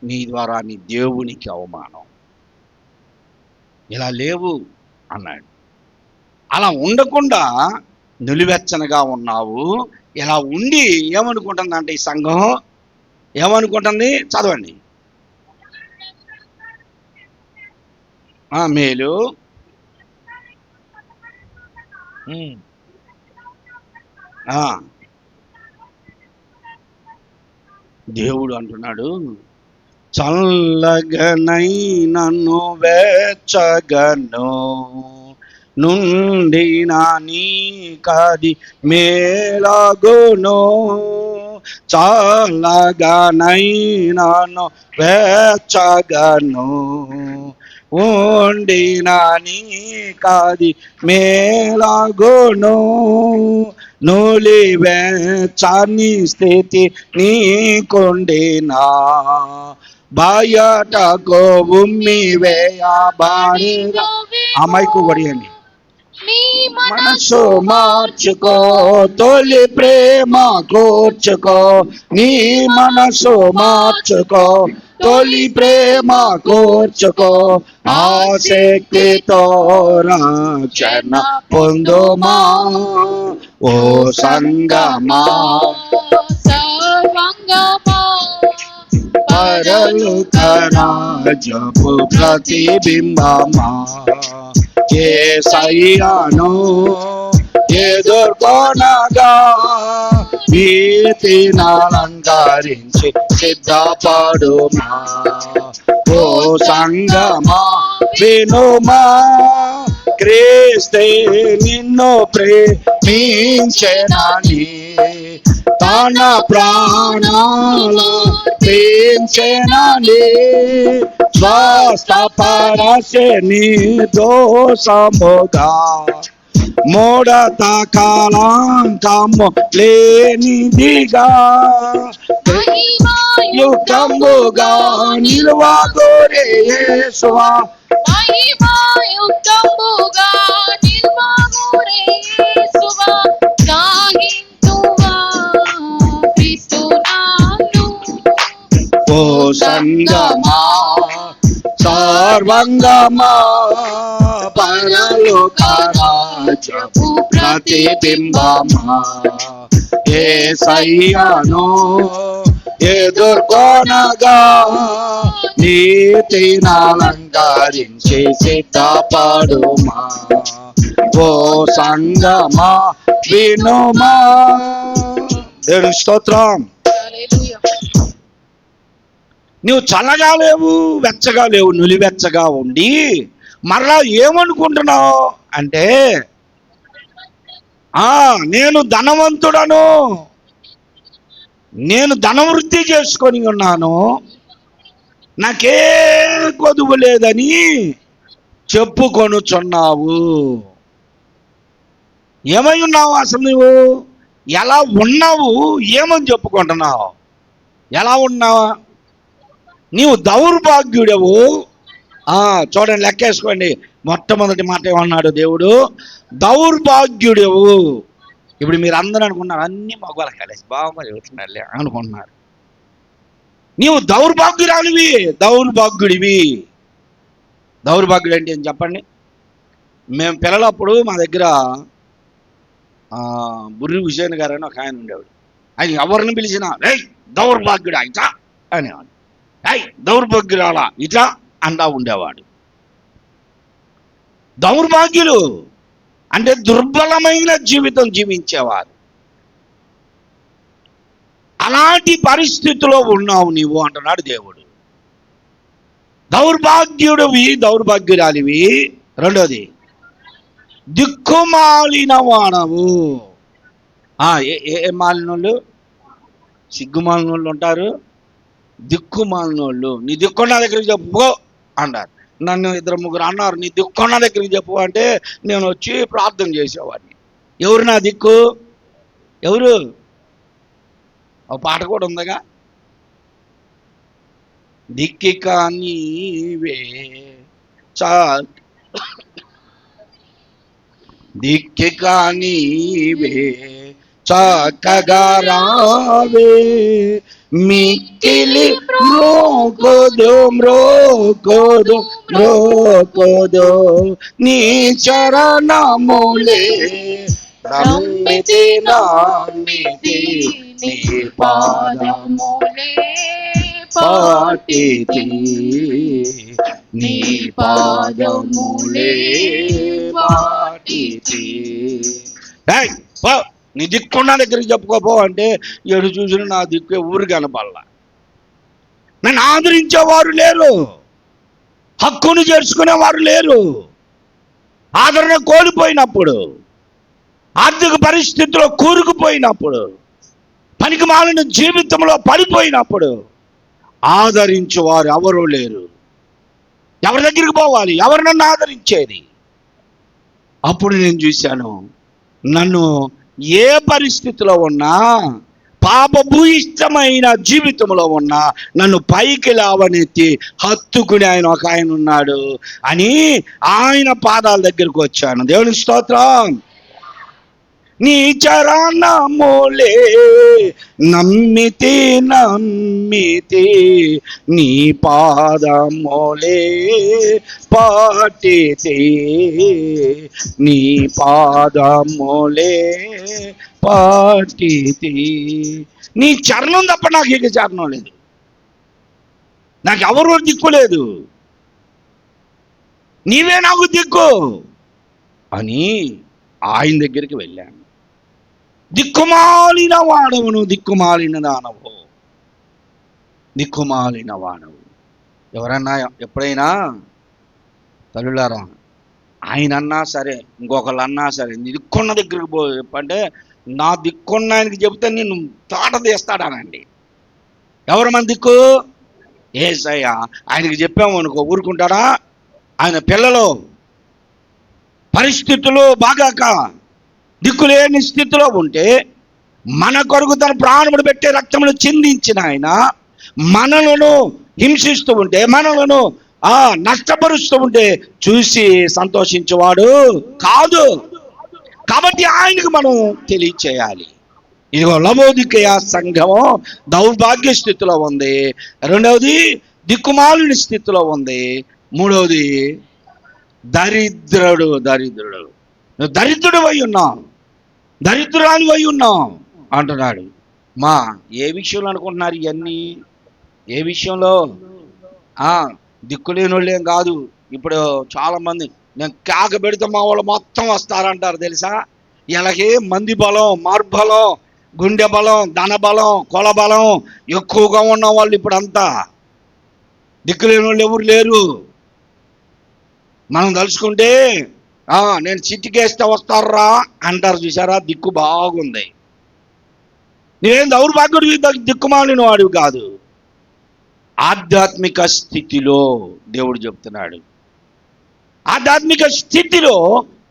నీ ద్వారా నీ దేవునికి అవమానం. ఇలా లేవు అన్నాడు. అలా ఉండకుండా నులివెచ్చనగా ఉన్నావు. ఇలా ఉండి ఏమనుకుంటుంది అంటే ఈ సంఘం ఏమనుకుంటుంది? చదవండి. మేలు దేవుడు అంటున్నాడు, చల్లగనై నన్ను వెచ్చగను నుండి నీ కాది మేలగును, చల్లగనై నన్ను వెచ్చగను ఉండి నీ కాది మేలగును, నులివెచ్చని స్థితి నీకుండినా బయటకు ఉమ్మి వేయబడిన. అమ్మాయికు వడియండి. మనసు మార్చుకో, తొలి ప్రేమ కూర్చుకో, నీ మనసు మార్చుకో, తొలి ప్రేమ కూర్చుకో, ఆసక్తితో రక్షణ పొందుమా ఓ సంగమా, పరలోక రాజ్యపు ప్రతిబింబమా, యేసయ్యను ఎదుర్కొనగా నీతిని అలంకరించి సిద్ధపడుమా ఓ సంగమా వినుమా, క్రీస్తే నిన్ను ప్రేమించెనని తన ప్రాణాలు పెంచెనని, స్వస్థపరచె నిర్దోషముగా మూఢత కళంకము లేనిదిగా యుక్తముగా నిలువగోరే యేసువా, ఓ సంగమా సర్వంగమా, పరలోక రాజ్యపు ప్రతిబింబమా, యేసయ్యను ఎదుర్కొనగా నీతిని అలంకరించి సిద్ధపడుమా ఓ సంగమా వినుమా. దేవుని స్తోత్రం. నువ్వు చల్లగా లేవు, వెచ్చగా లేవు, నులివెచ్చగా ఉండి మరలా ఏమనుకుంటున్నావు అంటే నేను ధనవంతుడను, నేను ధనవృద్ధి చేసుకొని ఉన్నాను, నాకే కొదువు లేదని చెప్పుకొనుచున్నావు. ఏమై ఉన్నావు అసలు? నువ్వు ఎలా ఉన్నావు? ఏమని చెప్పుకుంటున్నావు? ఎలా ఉన్నావా? నీవు దౌర్భాగ్యుడవు. చూడండి, లెక్కేసుకోండి. మొట్టమొదటి మాట ఏమన్నాడు దేవుడు? దౌర్భాగ్యుడవు. ఇప్పుడు మీరు అందరూ అనుకున్నారు అన్ని మగవాళ్ళ కలిసి బాగా చెబుతున్నారులే అనుకుంటున్నారు. నీవు దౌర్భాగ్యురాలివి, దౌర్భాగ్యుడివి. దౌర్భాగ్యుడు అంటే ఏం చెప్పండి? మేము పిల్లలప్పుడు మా దగ్గర బుర్రి హుసేన్ గారు అని ఒక ఆయన ఉండేవాడు. ఆయన ఎవరిని పిలిచినా రేయ్ దౌర్భాగ్యుడా ఇట్లా అనేవాడు, దౌర్భాగ్యురాలా ఇట్లా అంటా ఉండేవాడు. దౌర్భాగ్యులు అంటే దుర్బలమైన జీవితం జీవించేవారు. అలాంటి పరిస్థితిలో ఉన్నావు నీవు అంటున్నాడు దేవుడు. దౌర్భాగ్యురాలివి. రెండోది, దిక్కుమాలిన వాడవు. ఏ మాలినోళ్ళు? సిగ్గుమాలినోళ్ళు ఉంటారు, దిక్కుమాలినోళ్ళు. నీ దిక్కున్న దగ్గరికి చెప్పుకో అన్నారు. నన్ను 2-3 అన్నారు, నీ దిక్కున్న దగ్గరికి చెప్పు అంటే నేను వచ్చి ప్రార్థన చేసేవాడిని. ఎవరు నా దిక్కు? ఎవరు? ఒక పాట కూడా ఉందిగా, దిక్కిక నీవే దిక్కిక నీవే చక్కగా రావే, మిక్కిలి మ్రోకోదో నీ చరణములే నమ్మితి నీ పాదములే పాటితి, నీ పాదములే పాటితి. నీ దిక్కున్న దగ్గరికి చెప్పుకోపో అంటే ఎడు చూసిన నా దిక్కు ఊరు కనపల్లా. నన్ను ఆదరించేవారు లేరు, హక్కును చేర్చుకునేవారు లేరు. ఆదరణ కోల్పోయినప్పుడు, ఆర్థిక పరిస్థితిలో కూరుకుపోయినప్పుడు, పనికి మాలిన జీవితంలో పడిపోయినప్పుడు ఆదరించేవారు ఎవరూ లేరు. ఎవరి దగ్గరికి పోవాలి? ఎవరు నన్ను ఆదరించేది? అప్పుడు నేను చూశాను, నన్ను ఏ పరిస్థితిలో ఉన్నా, పాపభూయిష్టమైన జీవితంలో ఉన్నా నన్ను పైకి లేవనెత్తి హత్తుకుని ఒక ఆయన ఉన్నాడు అని ఆయన పాదాల దగ్గరికి వచ్చాను. దేవుని స్తోత్రం. నీ చరణములే నమ్మితి నీ పాదములే పాటితి, నీ పాదములే పాటితి. నీ చరణం తప్ప నాకు ఇక చరణం లేదు, నాకు ఎవరు దిక్కు లేదు, నీవే నాకు దిక్కు అని ఆయన దగ్గరికి వెళ్ళాను. దిక్కుమాలిన వాడవును, దిక్కుమాలిన దానవు, దిక్కుమాలిన వాడవు. ఎవరన్నా ఎప్పుడైనా తల్లులారా, ఆయన అన్నా సరే, ఇంకొకళ్ళు అన్నా సరే, నీ దిక్కున్న దగ్గరికి పో చెప్పంటే, నా దిక్కున్న ఆయనకి చెబితే నేను తాట తీస్తాడానండి. ఎవరు మన దిక్కు? యేసయ్య. ఆయనకి చెప్పాము అనుకో ఊరుకుంటాడా? ఆయన పిల్లలు పరిస్థితులు బాగాక దిక్కులేని స్థితిలో ఉంటే, మన కొరకు తన ప్రాణములు పెట్టే రక్తములు చిందించిన ఆయన మనలను హింసిస్తూ ఉంటే, మనలను నష్టపరుస్తూ ఉంటే చూసి సంతోషించేవాడు కాదు. కాబట్టి ఆయనకు మనం తెలియచేయాలి. ఇదిగో లవోదికయ సంఘము దౌర్భాగ్య స్థితిలో ఉంది. రెండవది దిక్కుమాలిన స్థితిలో ఉంది. మూడవది దరిద్రుడు. దరిద్రుడు అయి ఉన్నాం, దరిద్రురాలు అయి ఉన్నాం అంటున్నాడు. ఏ విషయంలో అనుకుంటున్నారు ఇవన్నీ? ఏ విషయంలో? దిక్కులేని వాళ్ళేం కాదు. ఇప్పుడు చాలామంది నేను కేక పెడితే మా వాళ్ళు మొత్తం వస్తారంటారు తెలుసా? ఇలాగే మంది బలం, మార్బలం, గుండె బలం, ధన బలం, కుల బలం ఎక్కువగా ఉన్న వాళ్ళు ఇప్పుడు అంతా. దిక్కులేని వాళ్ళు ఎవరు లేరు. మనం తలుచుకుంటే నేను చిట్టికేస్తే వస్తారా అంటారు చూసారా? దిక్కు బాగుంది. నేనేం దౌర్భాగ్యుడివి, దిక్కుమాలిన వాడివి కాదు. ఆధ్యాత్మిక స్థితిలో దేవుడు చెప్తున్నాడు, ఆధ్యాత్మిక స్థితిలో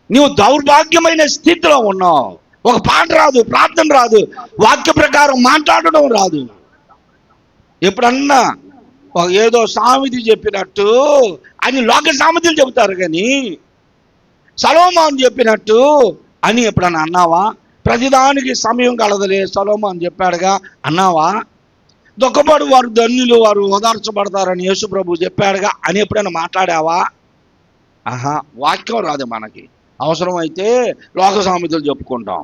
నువ్వు దౌర్భాగ్యమైన స్థితిలో ఉన్నావు. ఒక పాట రాదు, ప్రార్థన రాదు, వాక్య ప్రకారం మాట్లాడడం రాదు. ఎప్పుడన్నా ఏదో సామెత చెప్పినట్టు అని లోక సామెతలు చెబుతారు, కానీ సొలొమోను చెప్పినట్టు అని ఎప్పుడన్నా అన్నావా? ప్రతిదానికి సమయం కలదలే, సొలొమోను చెప్పాడుగా అన్నావా? దుఃఖపడు వారు ధన్యులు, వారు ఓదార్చబడతారని యేసు ప్రభు చెప్పాడుగా అని ఎప్పుడైనా మాట్లాడావా? వాక్యం రాదు మనకి. అవసరమైతే లోక సామెతలు చెప్పుకుంటాం.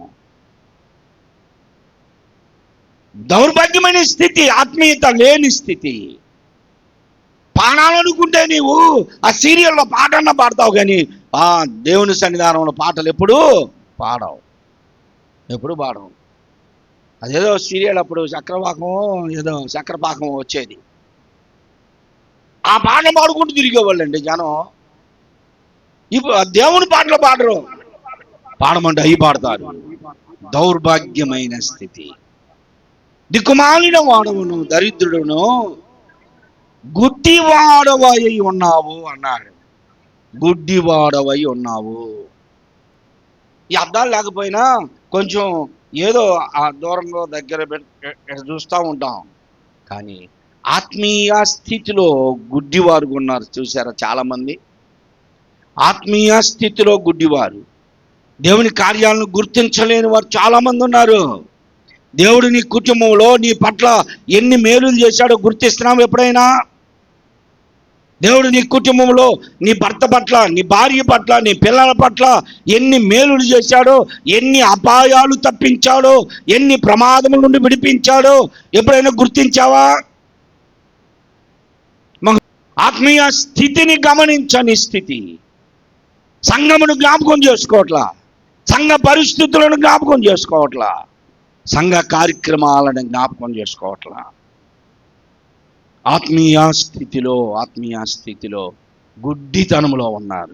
దౌర్భాగ్యమైన స్థితి, ఆత్మీయత లేని స్థితి. పాడాలనుకుంటే నీవు ఆ సీరియల్లో పాటన్నా పాడతావు, కానీ దేవుని సన్నిధానంలో పాటలు ఎప్పుడు పాడవు. అదేదో సీరియల్ అప్పుడు చక్రపాకం ఏదో చక్రపాకం వచ్చేది, ఆ పాట పాడుకుంటూ తిరిగేవాళ్ళండి జనం. ఇప్పుడు దేవుని పాటలు పాడరు, పాడమంటే అవి పాడతారు. దౌర్భాగ్యమైన స్థితి. దిక్కుమాలిన వాడవును, దరిద్రుడును, గుడ్డివాడవై ఉన్నావు అన్నాడు. గుడ్డివాడవై ఉన్నావు. ఈ అద్దాలు లేకపోయినా కొంచెం ఏదో ఆ దూరంలో దగ్గర చూస్తూ ఉంటాం, కానీ ఆత్మీయ స్థితిలో గుడ్డివారు ఉన్నారు. చూసారా చాలామంది ఆత్మీయ స్థితిలో గుడ్డివారు, దేవుని కార్యాలను గుర్తించలేని వారు చాలామంది ఉన్నారు. దేవుడు నీ కుటుంబంలో నీ పట్ల ఎన్ని మేలులు చేశాడో గుర్తిస్తున్నావు ఎప్పుడైనా? దేవుడు నీ కుటుంబంలో నీ భర్త పట్ల, నీ భార్య పట్ల, నీ పిల్లల పట్ల ఎన్ని మేలులు చేశాడో, ఎన్ని అపాయాలు తప్పించాడో, ఎన్ని ప్రమాదముల నుండి విడిపించాడో ఎప్పుడైనా గుర్తించావా? ఆత్మీయ స్థితిని గమనించని స్థితి. సంఘమును జ్ఞాపకం చేసుకోవట్లా, సంఘ పరిస్థితులను జ్ఞాపకం చేసుకోవట్లా, సంఘ కార్యక్రమాలను జ్ఞాపకం చేసుకోవట్లా. ఆత్మీయ స్థితిలో గుడ్డితనంలో ఉన్నారు.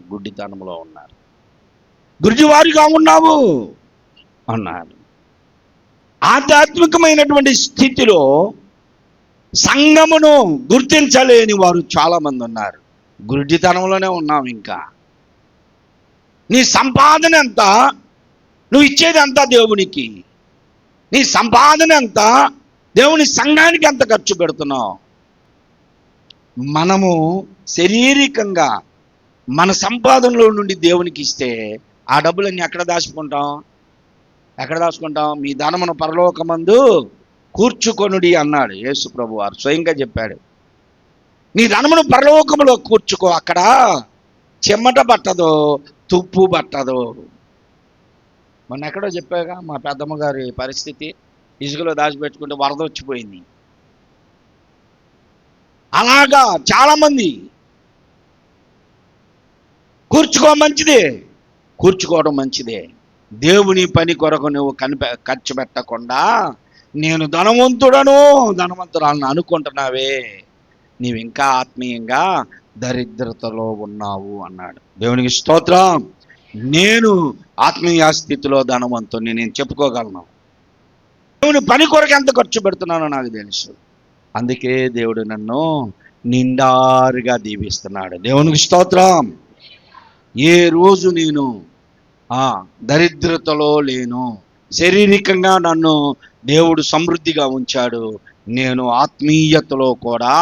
గుడ్డివారిగా ఉన్నావు అన్నారు. ఆధ్యాత్మికమైనటువంటి స్థితిలో సంఘమును గుర్తించలేని వారు చాలామంది ఉన్నారు. గుడ్డితనంలోనే ఉన్నాం. ఇంకా నీ సంపాదన ఎంత, నువ్వు ఇచ్చేది అంతా దేవునికి. నీ సంపాదన ఎంత, దేవుని సంఘానికి ఎంత ఖర్చు పెడుతున్నావు. మనము శారీరకంగా మన సంపాదనలో నుండి దేవునికి ఇస్తే ఆ డబ్బులన్నీ ఎక్కడ దాచుకుంటాం? మీ ధనమును పరలోకమందు కూర్చుకొనుడి అన్నాడు యేసు ప్రభు వారు, స్వయంగా చెప్పాడు. నీ ధనమును పరలోకములో కూర్చుకో, అక్కడ చెమట పట్టదు, తుప్పు పట్టదు. మొన్న ఎక్కడో చెప్పాగా మా పెద్దమ్మ గారి పరిస్థితి, ఇసుకలో దాచిపెట్టుకుంటే వరద వచ్చిపోయింది. అలాగా చాలామంది కూర్చుకోవడం మంచిదే. దేవుని పని కొరకు నువ్వు ఖర్చు పెట్టకుండా నేను ధనవంతురాలను అనుకుంటున్నావే, నీవు ఇంకా ఆత్మీయంగా దరిద్రతలో ఉన్నావు అన్నాడు. దేవునికి స్తోత్రం. నేను ఆత్మీయ స్థితిలో ధనవంతుని నేను చెప్పుకోగలను. దేవుని పని కొరకు ఎంత ఖర్చు పెడుతున్నానో నాకు తెలుసు. అందుకే దేవుడు నన్ను నిండారుగా దీవిస్తున్నాడు. దేవునికి స్తోత్రం. ఏ రోజు నేను దరిద్రతలో లేను. శారీరకంగా నన్ను దేవుడు సమృద్ధిగా ఉంచాడు. నేను ఆత్మీయతలో కూడా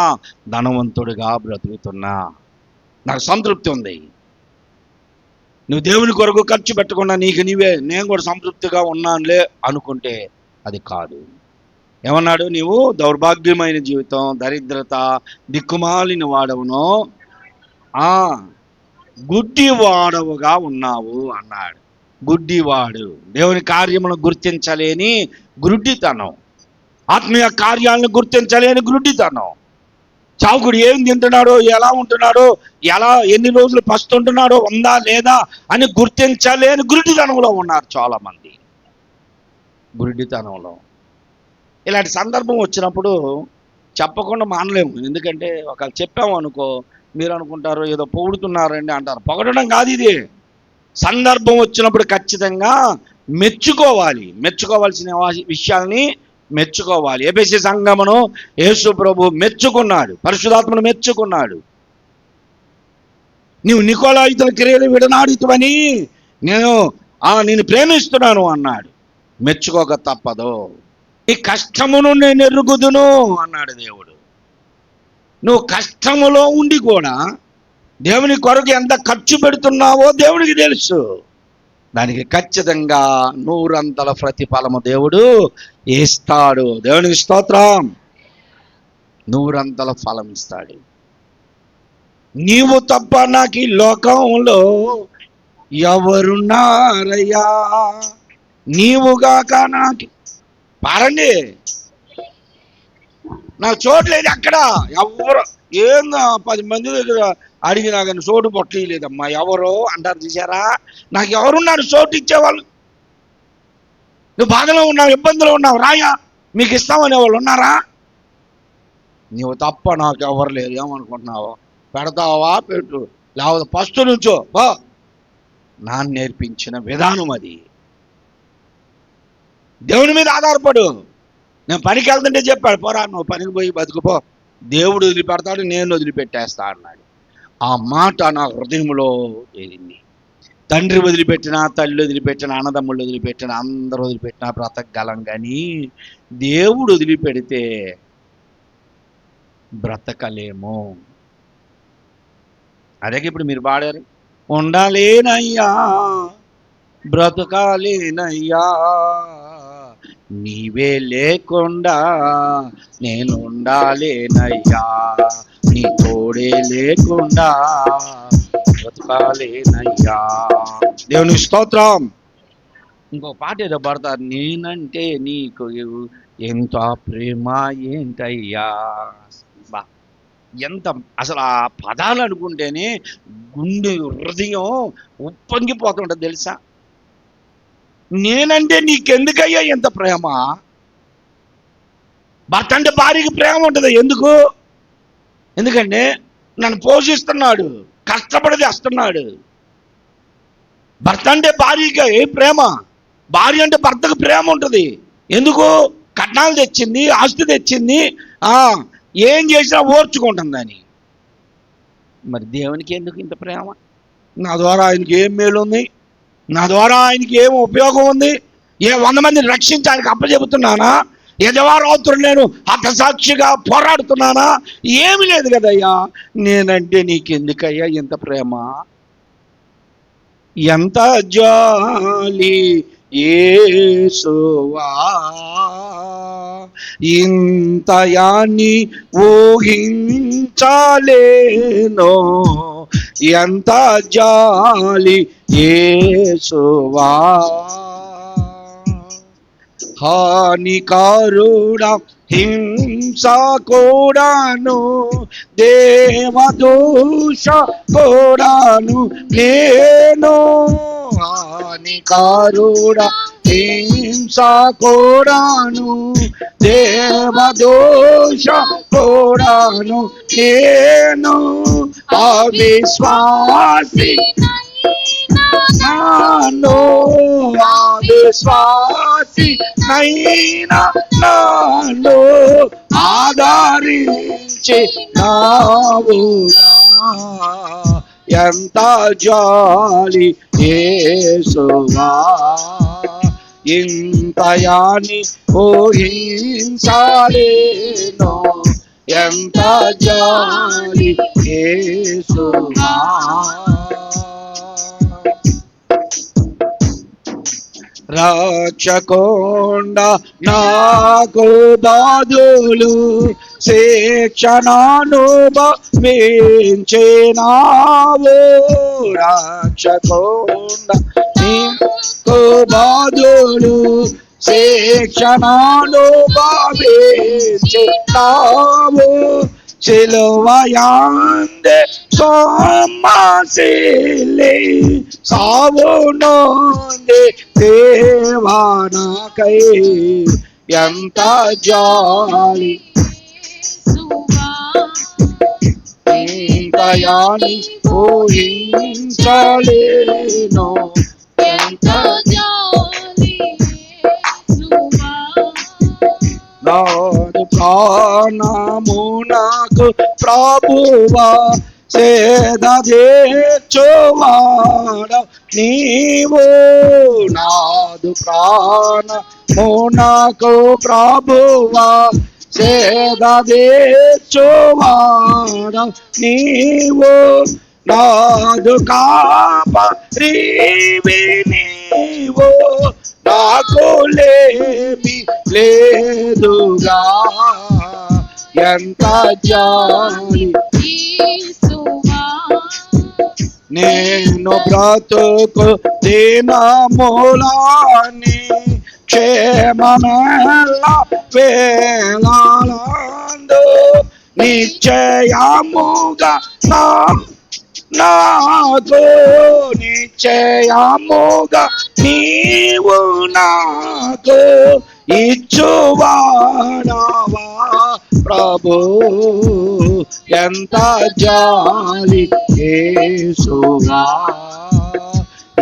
ధనవంతుడిగా బ్రతుకుతున్నా. నాకు సంతృప్తి ఉంది. నువ్వు దేవుని కొరకు ఖర్చు పెట్టకుండా నేను కూడా సంతృప్తిగా ఉన్నానులే అనుకుంటే అది కాదు. ఏమన్నాడు? నీవు దౌర్భాగ్యమైన జీవితం, దరిద్రత, దిక్కుమాలిన వాడవును, గుడ్డివాడవుగా ఉన్నావు అన్నాడు. గుడ్డివాడు, దేవుని కార్యములను గుర్తించలేని గుడ్డితనం, ఆత్మీయ కార్యాలను గుర్తించలేని గుడ్డితనం. చావుకుడు ఏం తింటున్నాడో, ఎలా ఉంటున్నాడో, ఎన్ని రోజులు పస్తుంటున్నాడో, ఉందా లేదా అని గుర్తించలేని గుడ్డితనంలో ఉన్నారు చాలామంది. గుడ్డితనంలో ఇలాంటి సందర్భం వచ్చినప్పుడు చెప్పకుండా మానలేము. ఎందుకంటే ఒకవేళ చెప్పాము అనుకో, మీరు అనుకుంటారు ఏదో పొగుడుతున్నారండి అంటారు. పొగడడం కాదు ఇది. సందర్భం వచ్చినప్పుడు ఖచ్చితంగా మెచ్చుకోవాల్సిన విషయాల్ని మెచ్చుకోవాలి. ఎఫెసీ సంఘమును యేసు ప్రభు మెచ్చుకున్నాడు, పరిశుద్ధాత్మను మెచ్చుకున్నాడు. నీవు నికోలాయితుల క్రియలు విడనాడితువని నేను ప్రేమిస్తున్నాను అన్నాడు. మెచ్చుకోక తప్పదు. నీ కష్టమును నేను ఎరుగుదును అన్నాడు దేవుడు. నువ్వు కష్టములో ఉండి కూడా దేవుని కొరకు ఎంత ఖర్చు పెడుతున్నావో దేవునికి తెలుసు. దానికి ఖచ్చితంగా 100 ప్రతిఫలము దేవుడు ఇస్తాడు. దేవునికి స్తోత్రం. 100 ఫలం ఇస్తాడు. నీవు తప్ప నాకు ఈ లోకంలో ఎవరున్నారయ్యా, నీవుగాక నాకు. పారండి, నాకు చోట్లేదు అక్కడ. ఎవరు ఏందో 10 మంది దగ్గర అడిగినా కానీ చోటు పొట్టలేదమ్మా. ఎవరో అంటారు చూసారా? నాకు ఎవరున్నారు చోటు ఇచ్చేవాళ్ళు? నువ్వు బాధలో ఉన్నావు, ఇబ్బందులు ఉన్నావు, రాయా మీకు ఇస్తామనే వాళ్ళు ఉన్నారా? నువ్వు తప్ప నాకు ఎవరు లేరు, ఏమనుకుంటున్నావు? పెడతావా పెట్టు, లేకపోతే ఫస్ట్ నుంచో నాన్న నేర్పించిన విధానం అది. దేవుని మీద ఆధారపడు. నేను పనికి వెళ్తుంటే చెప్పాడు, పోరా నువ్వు పనికి పోయి బతుకుపో, దేవుడు వదిలిపెడతాడు, నేను వదిలిపెట్టేస్తా అన్నాడు. ఆ మాట నా హృదయంలో చేరింది. తండ్రి వదిలిపెట్టినా, తల్లి వదిలిపెట్టినా, అన్నదమ్ముళ్ళు వదిలిపెట్టినా, అందరూ వదిలిపెట్టినా బ్రతకగలం, కానీ దేవుడు వదిలిపెడితే బ్రతకలేము. అదే ఇప్పుడు మీరు పాడారు, ఉండాలేనయ్యా బ్రతకాలేనయ్యా, నీవే లేకుండా నేను ఉండాలేనయ్యా, నీ తోడే లేకుండా బ్రతకాలేనయ్యా. దేవుని స్తోత్రం. ఇంకో పాట ఏదో పడతారు, నేనంటే నీకు ఎంత ప్రేమ ఏంటయ్యా. బా ఎంత అసలు ఆ పదాలు అనుకుంటేనే గుండె హృదయం ఉప్పొంగిపోతుంటుంది తెలుసా. నేనంటే నీకెందుకయ్యా ఎంత ప్రేమ? భర్త అంటే భార్యకి ప్రేమ ఉంటుంది. ఎందుకంటే నన్ను పోషిస్తున్నాడు, కష్టపడి తెస్తున్నాడు. భర్త అంటే భార్యకి ప్రేమ, భార్య అంటే భర్తకు ప్రేమ ఉంటుంది. ఎందుకు? కట్నాలు తెచ్చింది, ఆస్తి తెచ్చింది, ఏం చేసినా ఓర్చుకుంటుందని. మరి దేవునికి ఎందుకు ఇంత ప్రేమ? నా ద్వారా ఆయనకి ఏం మేలు ఉంది? నా ద్వారా ఆయనకి ఏం ఉపయోగం ఉంది? 100 మందిని రక్షించడానికి అప్పచెబుతున్నానా? యజవారాత్రులు నేను హతసాక్షిగా పోరాడుతున్నానా? ఏమి లేదు కదయ్యా. నేనంటే నీకెందుకయ్యా ఇంత ప్రేమ? ఎంత జాలి యేసువా, ఇంతయాన్ని ఊహించలేనో, ఎంత జాలి యేసువా, హానికారుడా హింస కూడాను, దేవదోష కూడాను నేను, హానికారుడా హింస కూడాను, దేవదోష కూడాను నేను, అవిశ్వాసి నాను, అవిశ్వాసి నైనా నాను ఆదరించి నావుగా, ఎంత జాలి యేసువా, ఇంతయాని ఊహించలేనో, ఎంత జాలి యేసువా. రక్షకొండ నాకు బదులు శిక్షణానుభవించినావు, రక్షకొండ నీకు బదులు శిక్షణానుభవించినావు, సిలువయందే సొమ్మసిల్లి సావునొంది దేవానాకై, ఎంత జాలి ఇంతయాని ఊహించలేనో, ఎంత నాదు ప్రాణము నాకు ప్రభువా, సేద తీర్చువాడ నీవు, నాదు ప్రాణము నాకు ప్రభువా, సేద తీర్చువాడ నీవు, నాదు కాపరివి నీవు, నాకు లేమి లేదుగా, ఎంత జాలి నేను బ్రతుకు దినములని, క్షేమమెల్ల వేళలందు నిశ్చయముగా నాకు నిశ్చయముగా నీవు నాకు ఇచ్చువాడవా ప్రభు, ఎంత జాలి యేసువా,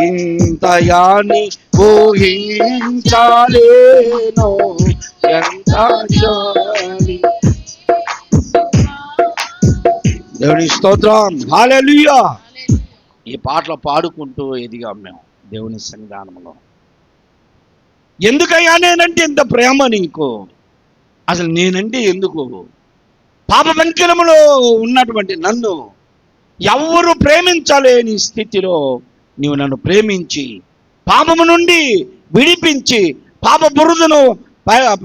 ఇంతయాని ఊహించలేను, ఎంత జాలి. దేవుని స్తోత్రం, హల్లెలూయా. ఈ పాటలు పాడుకుంటూ ఎదిగాం మేము దేవుని సన్నిధానంలో. ఎందుకయ్యా నేనంటే ఇంత ప్రేమ నీకు? అసలు నేనంటే ఎందుకు? పాప పంకిలములో ఉన్నటువంటి నన్ను ఎవరు ప్రేమించలేని స్థితిలో నీవు నన్ను ప్రేమించి పాపము నుండి విడిపించి పాప బురదను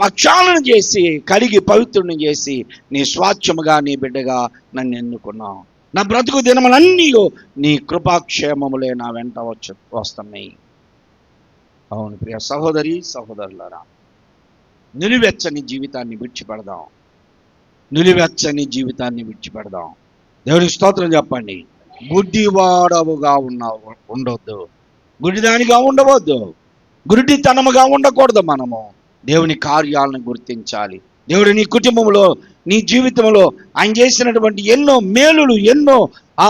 పక్షాలను చేసి కడిగి పవిత్రుని చేసి నీ స్వాచ్ఛముగా నీ బిడ్డగా నన్ను ఎన్నుకున్నావు. నా బ్రతుకు దినములన్నీ నీ కృపాక్షేమములే నా వెంట వస్తున్నాయి. అవును ప్రియ సహోదరి సహోదరులారా, నిలువెచ్చని జీవితాన్ని విడిచిపెడదాం, నిలువెచ్చని జీవితాన్ని విడిచిపెడదాం. దేవునికి స్తోత్రం చెప్పండి. గుడ్డివాడవుగా ఉండవద్దు, గుడ్డిదానిగా ఉండవద్దు, గుడ్డితనముగా ఉండకూడదు. మనము దేవుని కార్యాలను గుర్తించాలి. దేవుడు నీ కుటుంబంలో నీ జీవితంలో ఆయన చేసినటువంటి ఎన్నో మేలులు, ఎన్నో ఆ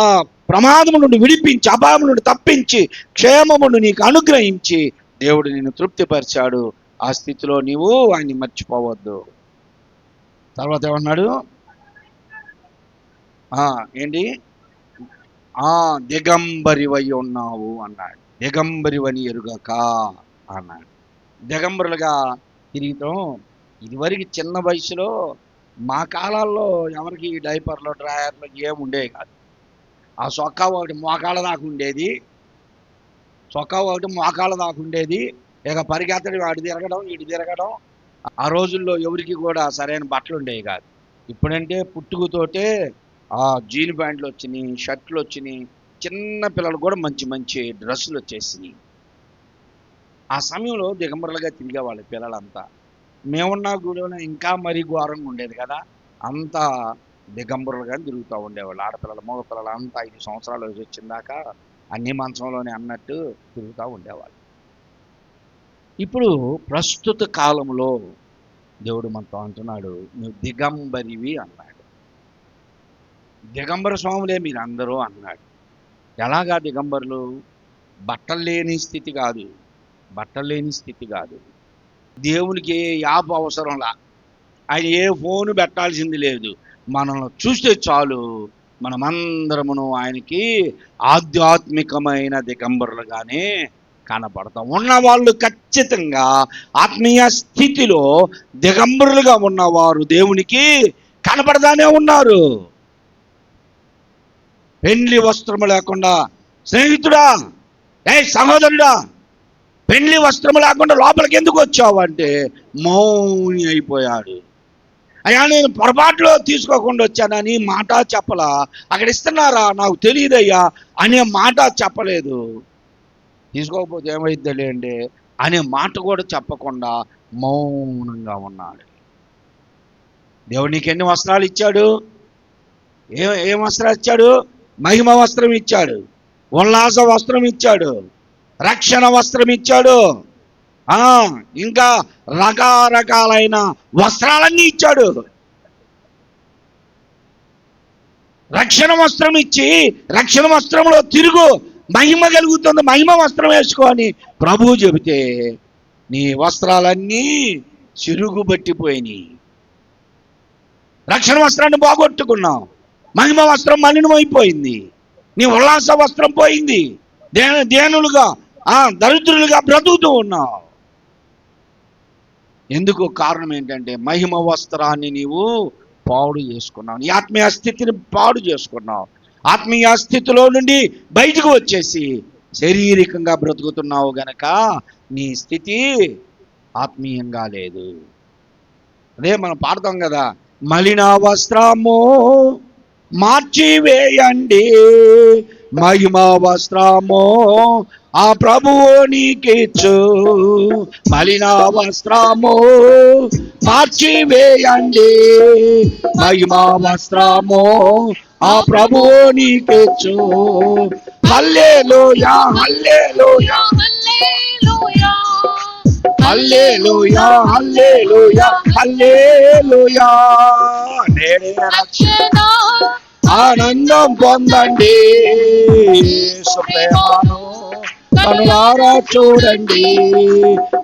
ప్రమాదము నుండి విడిపించి అపాయము నుండి తప్పించి క్షేమమును నీకు అనుగ్రహించి దేవుడు నిన్ను తృప్తిపరిచాడు. ఆ స్థితిలో నీవు ఆయన్ని మర్చిపోవద్దు. తర్వాత ఏమన్నాడు? ఏంటి? దిగంబరివై ఉన్నావు అన్నాడు. దిగంబరివని ఎరుగక అన్నాడు. దిగంబరులుగా తిరిగితాం. ఇదివరకు చిన్న వయసులో మా కాలాల్లో ఎవరికి డైపర్లు డ్రాయర్లు ఏమి ఉండేవి కాదు. ఆ సొక్కా ఒకటి మోకాళ్ళ దాకా ఉండేది, ఇక పరిగెత్తడం, వాడు తిరగడం వీడు తిరగడం. ఆ రోజుల్లో ఎవరికి కూడా సరైన బట్టలు ఉండేవి కాదు. ఇప్పుడంటే పుట్టుకతోటే జీన్ ప్యాంట్లు వచ్చినాయి, షర్ట్లు వచ్చినాయి, చిన్న పిల్లలు కూడా మంచి మంచి డ్రెస్సులు వచ్చేసినాయి. ఆ సమయంలో దిగంబరులుగా తిరిగేవాళ్ళు పిల్లలంతా. మేమున్న గుడిలో ఇంకా మరీ ఘోరంగా ఉండేది కదా, అంతా దిగంబరులుగా తిరుగుతూ ఉండేవాళ్ళు. ఆడపిల్లలు మగపిల్లలు అంతా 5 సంవత్సరాలు వచ్చిందాక అన్ని మంచంలోనే అన్నట్టు తిరుగుతూ ఉండేవాళ్ళు. ఇప్పుడు ప్రస్తుత కాలంలో దేవుడు మనతో అంటున్నాడు, నువ్వు దిగంబరివి అన్నాడు. దిగంబర స్వాములే మీరు అందరూ అన్నాడు. ఎలాగా దిగంబరులు? బట్టలు లేని స్థితి కాదు. దేవునికి ఏ యాప్ అవసరంలా, ఆయన ఏ ఫోను పెట్టాల్సింది లేదు. మనల్ని చూస్తే చాలు మనమందరమును ఆయనకి ఆధ్యాత్మికమైన దిగంబరులుగానే కనపడతాం. ఉన్నవాళ్ళు ఖచ్చితంగా ఆత్మీయ స్థితిలో దిగంబరులుగా ఉన్నవారు దేవునికి కనపడతానే ఉన్నారు. పెండ్లి వస్త్రము లేకుండా, స్నేహితుడా, సహోదరుడా, పెండ్లి వస్త్రము లేకుండా లోపలికి ఎందుకు వచ్చావు అంటే మౌని అయిపోయాడు. అయ్యా నేను పొరపాటులో తీసుకోకుండా వచ్చానని మాట చెప్పలా, అక్కడ ఇస్తున్నారా నాకు తెలియదయ్యా అనే మాట చెప్పలేదు. తీసుకోకపోతే ఏమైద్దిలే అండి అనే మాట కూడా చెప్పకుండా మౌనంగా ఉన్నాడు. దేవుడు నీకు ఎన్ని వస్త్రాలు ఇచ్చాడు? ఏం వస్త్రాలు ఇచ్చాడు? మహిమ వస్త్రం ఇచ్చాడు, ఉల్లాస వస్త్రం ఇచ్చాడు, రక్షణ వస్త్రం ఇచ్చాడు, ఇంకా రకరకాలైన వస్త్రాలన్నీ ఇచ్చాడు. రక్షణ వస్త్రం ఇచ్చి రక్షణ వస్త్రంలో తిరుగు, మహిమ కలుగుతుంది, మహిమ వస్త్రం వేసుకొని ప్రభువు చెబితే నీ వస్త్రాలన్నీ చిరుగుబట్టిపోయినాయి. రక్షణ వస్త్రాన్ని పోగొట్టుకున్నావు, మహిమ వస్త్రం మలినమైపోయింది, నీ ఉల్లాస వస్త్రం పోయింది, దేనులుగా దరిద్రులుగా బ్రతుకుతూ ఉన్నావు. ఎందుకు? కారణం ఏంటంటే మహిమ వస్త్రాన్ని నీవు పాడు చేసుకున్నావు, నీ ఆత్మీయ స్థితిని పాడు చేసుకున్నావు. ఆత్మీయ స్థితిలో నుండి బయటకు వచ్చేసి శారీరకంగా బ్రతుకుతున్నావు గనక నీ స్థితి ఆత్మీయంగా లేదు. అదే మనం పాడతాం కదా, మలిన వస్త్రము మార్చివేయండి, మహిమ వస్త్రము ఆ ప్రభువు నీకిచ్చు. మలిన వస్త్రము మార్చివేయండి, మహిమ వస్త్రము ఆ ప్రభువు నీకిచ్చు. హల్లెలూయా హల్లెలూయా హల్లెలూయా హల్లెలూయా హల్లెలూయా. నేడే రక్షణ ఆనందం పొందండి, యేసు ప్రేమను కనులారా చూడండి.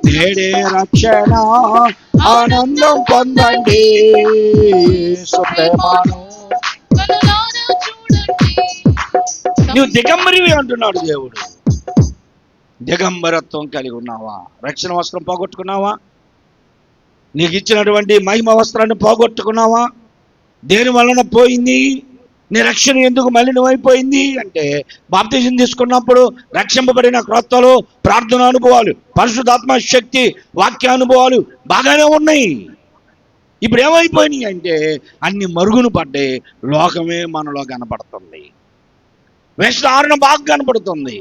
నేడే రక్షణ ఆనందం పొందండి, యేసు ప్రేమను. నువ్వు దిగంబరివి అంటున్నాడు దేవుడు. దిగంబరత్వం కలిగి ఉన్నావా? రక్షణ వస్త్రం పోగొట్టుకున్నావా? నీకు ఇచ్చినటువంటి మహిమ వస్త్రాన్ని పోగొట్టుకున్నావా? దేని వలన పోయింది? నీ రక్షణ ఎందుకు మలినమైపోయింది అంటే, బాప్తిజం తీసుకున్నప్పుడు రక్షింపబడిన క్రొత్తలు, ప్రార్థన అనుభవాలు, పరిశుద్ధాత్మ శక్తి, వాక్యానుభవాలు బాగానే ఉన్నాయి. ఇప్పుడు ఏమైపోయినాయి అంటే అన్ని మరుగున పడ్డాయి. లోకమే మనలో కనపడుతుంది, వేషధారణ బాగా కనపడుతుంది.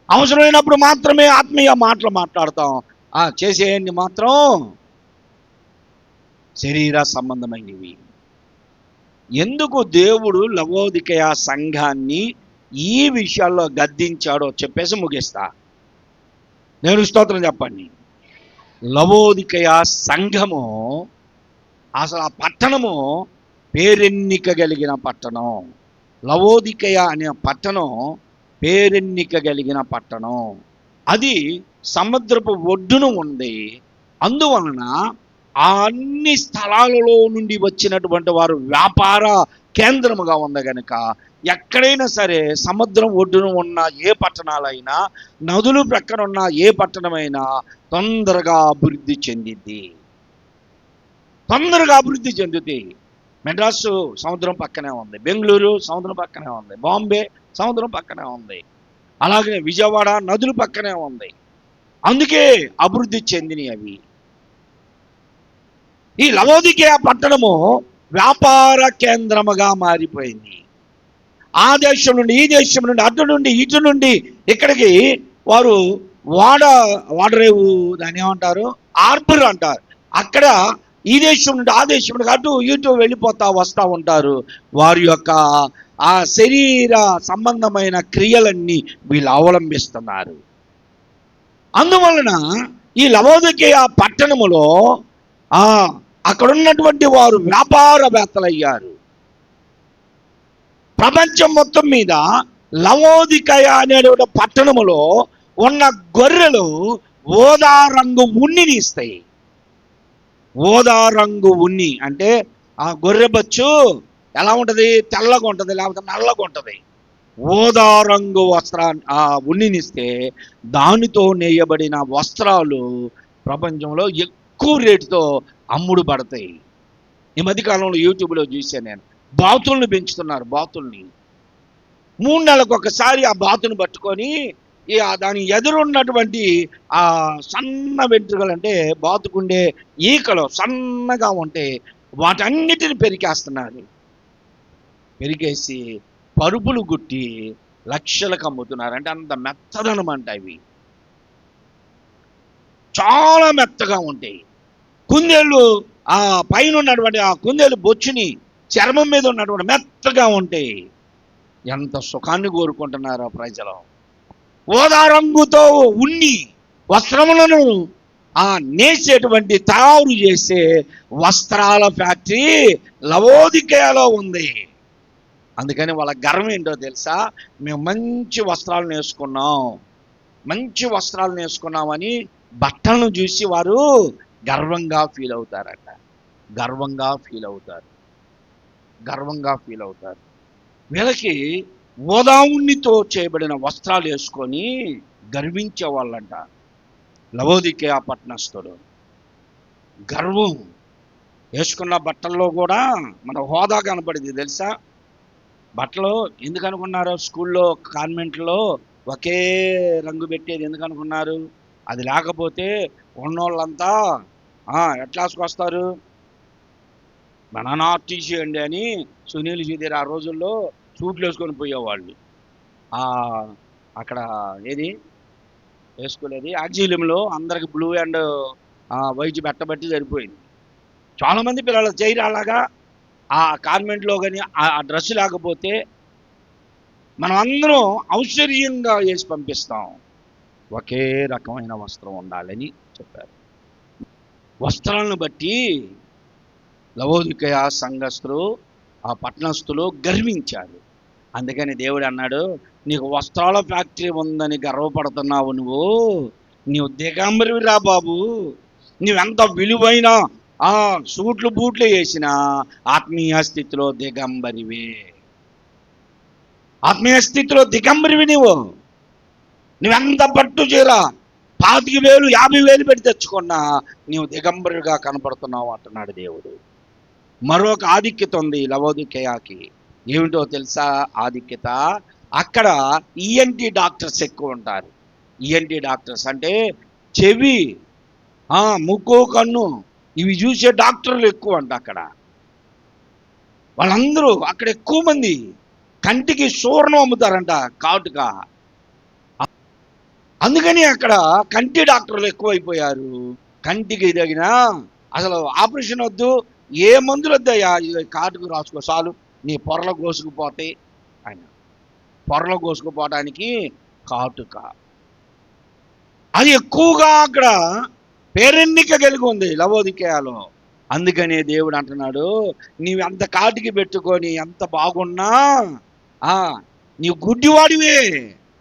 అవసరమైనప్పుడు మాత్రమే ఆత్మీయ మాటలు మాట్లాడతాం, చేసేయండి మాత్రం శరీర సంబంధమైనవి. ఎందుకు దేవుడు లవోదికయ సంఘాన్ని ఈ విషయాల్లో గద్దించాడో చెప్పేసి ముగిస్తా. నేను స్తోత్రం చెప్పండి. లవోదికయ సంఘము అసలు ఆ పట్టణము పేరెన్నిక కలిగిన పట్టణం. లవోదికయ అనే పట్టణం పేరెన్నిక కలిగిన పట్టణం. అది సముద్రపు ఒడ్డున ఉంది. అందువలన ఆ అన్ని స్థలాలలో నుండి వచ్చినటువంటి వారు వ్యాపార కేంద్రముగా ఉంది కనుక ఎక్కడైనా సరే సముద్రం ఒడ్డున ఉన్న ఏ పట్టణాలైనా, నదులు ప్రక్కన ఉన్న ఏ పట్టణమైనా తొందరగా అభివృద్ధి చెందిద్ది, తొందరగా అభివృద్ధి చెందుతాయి. మెడ్రాసు సముద్రం పక్కనే ఉంది, బెంగళూరు సముద్రం పక్కనే ఉంది, బాంబే సముద్రం పక్కనే ఉంది, అలాగే విజయవాడ నదుల పక్కనే ఉంది. అందుకే అభివృద్ధి చెందినవి అవి. ఈ లవోదికయ పట్టణము వ్యాపార కేంద్రముగా మారిపోయింది. ఆ దేశం నుండి ఈ దేశం నుండి, అటు నుండి ఇటు నుండి ఇక్కడికి వారు వాడరేవు, దాన్ని ఏమంటారు, ఆర్బర్ అంటారు. అక్కడ ఈ దేశం నుండి ఆ దేశం నుండి అటు ఇటు వెళ్ళిపోతా వస్తూ ఉంటారు. వారి యొక్క ఆ శరీర సంబంధమైన క్రియలన్నీ వీళ్ళు అవలంబిస్తున్నారు. అందువలన ఈ లవోదికయ పట్టణములో అక్కడ ఉన్నటువంటి వారు వ్యాపారవేత్తలయ్యారు. ప్రపంచం మొత్తం మీద లవోదికయ అనే పట్టణములో ఉన్న గొర్రెలు ఓదా రంగు ఉన్నిని ఇస్తాయి. ఓదా రంగు ఉన్ని అంటే ఆ గొర్రె బచ్చు ఎలా ఉంటుంది? తెల్లగా ఉంటుంది, లేకపోతే నల్లగా ఉంటుంది. ఓదా రంగు ఆ ఉన్నినిస్తే దానితో నేయబడిన వస్త్రాలు ప్రపంచంలో ఎక్కువ రేటుతో అమ్ముడు పడతాయి. ఈ మధ్యకాలంలో యూట్యూబ్లో చూశాను నేను, బాతుల్ని పెంచుతున్నారు. బాతుల్ని 3 నెలలకు ఒకసారి ఆ బాతుని పట్టుకొని దాని ఎదురున్నటువంటి ఆ సన్న వెంట్రుకలు, అంటే బాతుకుండే ఈకలు సన్నగా ఉంటే వాటన్నిటిని పెరికేస్తున్నారు. పెరిగేసి పరుపులు గుట్టి లక్షలకు అమ్ముతున్నారు. అంటే అంత మెత్తదనం అంట. అవి చాలా మెత్తగా ఉంటాయి. కుందేళ్ళు ఆ పైన ఉన్నటువంటి ఆ కుందేలు బొచ్చుని చర్మం మీద ఉన్నటువంటి మెత్తగా ఉంటాయి. ఎంత సుఖాన్ని కోరుకుంటున్నారో ప్రజలు. ఓదా రంగుతో ఉన్ని వస్త్రములను నేసేటువంటి తయారు చేసే వస్త్రాల ఫ్యాక్టరీ లవోదికయలో ఉంది. అందుకని వాళ్ళ గర్వం ఏంటో తెలుసా? మేము మంచి వస్త్రాలు వేసుకున్నాం, మంచి వస్త్రాలు వేసుకున్నామని బట్టలను చూసి వారు గర్వంగా ఫీల్ అవుతారట. గర్వంగా ఫీల్ అవుతారు. వీళ్ళకి ఓదావునితో చేయబడిన వస్త్రాలు వేసుకొని గర్వించే వాళ్ళంట లవోదికయ పట్టణస్థుడు. గర్వం. వేసుకున్న బట్టల్లో కూడా మన హోదా కనపడింది తెలుసా? బట్టలు ఎందుకు అనుకున్నారు? స్కూల్లో కాన్వెంట్లో ఒకే రంగు పెట్టేది ఎందుకు అనుకున్నారు? అది లేకపోతే ఉన్నోళ్ళంతా ఎట్లాస్కి వస్తారు? బనానా టీషీ అండి అని సునీల్ సుధీర్ ఆ రోజుల్లో సూట్లు వేసుకొని పోయేవాళ్ళు. అక్కడ ఏది వేసుకోలేదు, ఆక్సిలియంలో అందరికి బ్లూ అండ్ వైట్ పెట్టబట్టి సరిపోయింది. చాలామంది పిల్లలు చేయరు అలాగా. ఆ కాన్వెంట్లో కానీ ఆ డ్రెస్ లేకపోతే మనం అందరం ఔశ్వర్యంగా వేసి పంపిస్తాం. ఒకే రకమైన వస్త్రం ఉండాలని చెప్పారు. వస్త్రాలను బట్టి లవోదికయ సంఘస్థులు, ఆ పట్టణస్థులు గర్వించారు. అందుకని దేవుడు అన్నాడు, నీకు వస్త్రాల ఫ్యాక్టరీ ఉందని గర్వపడుతున్నావు నీవు దిగంబరివి రా బాబు. నువ్వెంత విలువైన సూట్లు బూట్లు వేసినా ఆత్మీయ స్థితిలో దిగంబరివే. ఆత్మీయ స్థితిలో దిగంబరివి నువ్వెంత పట్టు చీర 25,000 50,000 పెట్టి తెచ్చుకున్నా నీవు దిగంబరిగా కనపడుతున్నావు అంటున్నాడు దేవుడు. మరొక ఆధిక్యత ఉంది లవోదికయకి. ఏమిటో తెలుసా ఆధిక్యత? అక్కడ ఈఎన్టీ డాక్టర్స్ ఎక్కువ ఉంటారు. ఈఎన్టీ డాక్టర్స్ అంటే చెవి, ముక్కు, కన్ను ఇవి చూసే డాక్టర్లు ఎక్కువ అంట అక్కడ. వాళ్ళందరూ అక్కడ ఎక్కువ మంది కంటికి సూర్ణం అమ్ముతారంట కాటుగా. అందుకని అక్కడ కంటి డాక్టర్లు ఎక్కువైపోయారు. కంటికి తగిన అసలు ఆపరేషన్ వద్దు, ఏ మందులు వద్దయ్యా, కాటుకు రాసుకో చాలు, నీ పొరలు కోసుకుపోతాయి. ఆయన పొరలు కోసుకుపోవడానికి కాటుక అది ఎక్కువగా అక్కడ పేరెన్నిక కలిగి ఉంది లవోదికయలో. అందుకనే దేవుడు అంటున్నాడు, నీవు ఎంత కాటికి పెట్టుకొని ఎంత బాగున్నా నీవు గుడ్డివాడివే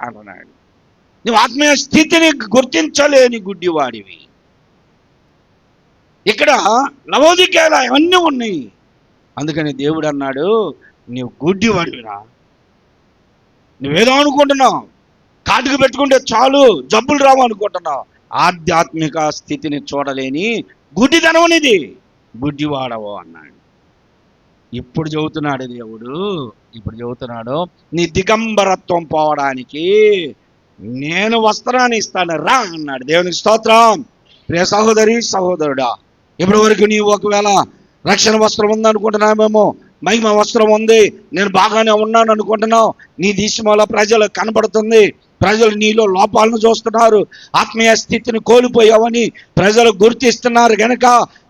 అంటున్నాడు. నువ్వు ఆత్మీయ స్థితిని గుర్తించలేని గుడ్డివాడివి. ఇక్కడ లవోదికయలో అవన్నీ ఉన్నాయి. అందుకని దేవుడు అన్నాడు, నీవు గుడ్డివాడివిరా. నువ్వేదో అనుకుంటున్నావు, కాటుకు పెట్టుకుంటే చాలు జబ్బులు రావు అనుకుంటున్నావు. ఆధ్యాత్మిక స్థితిని చూడలేని గుడ్డితనం అనేది, గుడ్డివాడవు అన్నాడు. ఇప్పుడు చెబుతున్నాడు దేవుడు, ఇప్పుడు చెబుతున్నాడు, నీ దిగంబరత్వం పోవడానికి నేను వస్త్రాన్ని ఇస్తాను రా అన్నాడు. దేవునికి స్తోత్రం. ప్రియ సహోదరి సహోదరుడా, ఇప్పటి వరకు నీవు ఒకవేళ రక్షణ వస్త్రం ఉందనుకుంటున్నామేమో, మహిమ వస్త్రం ఉంది, నేను బాగానే ఉన్నాను అనుకుంటున్నావు. నీ దేశంలో ప్రజలు కనబడుతుంది, ప్రజలు నీలో లోపాలను చూస్తున్నారు, ఆత్మీయ స్థితిని కోల్పోయావని ప్రజలు గుర్తిస్తున్నారు గనక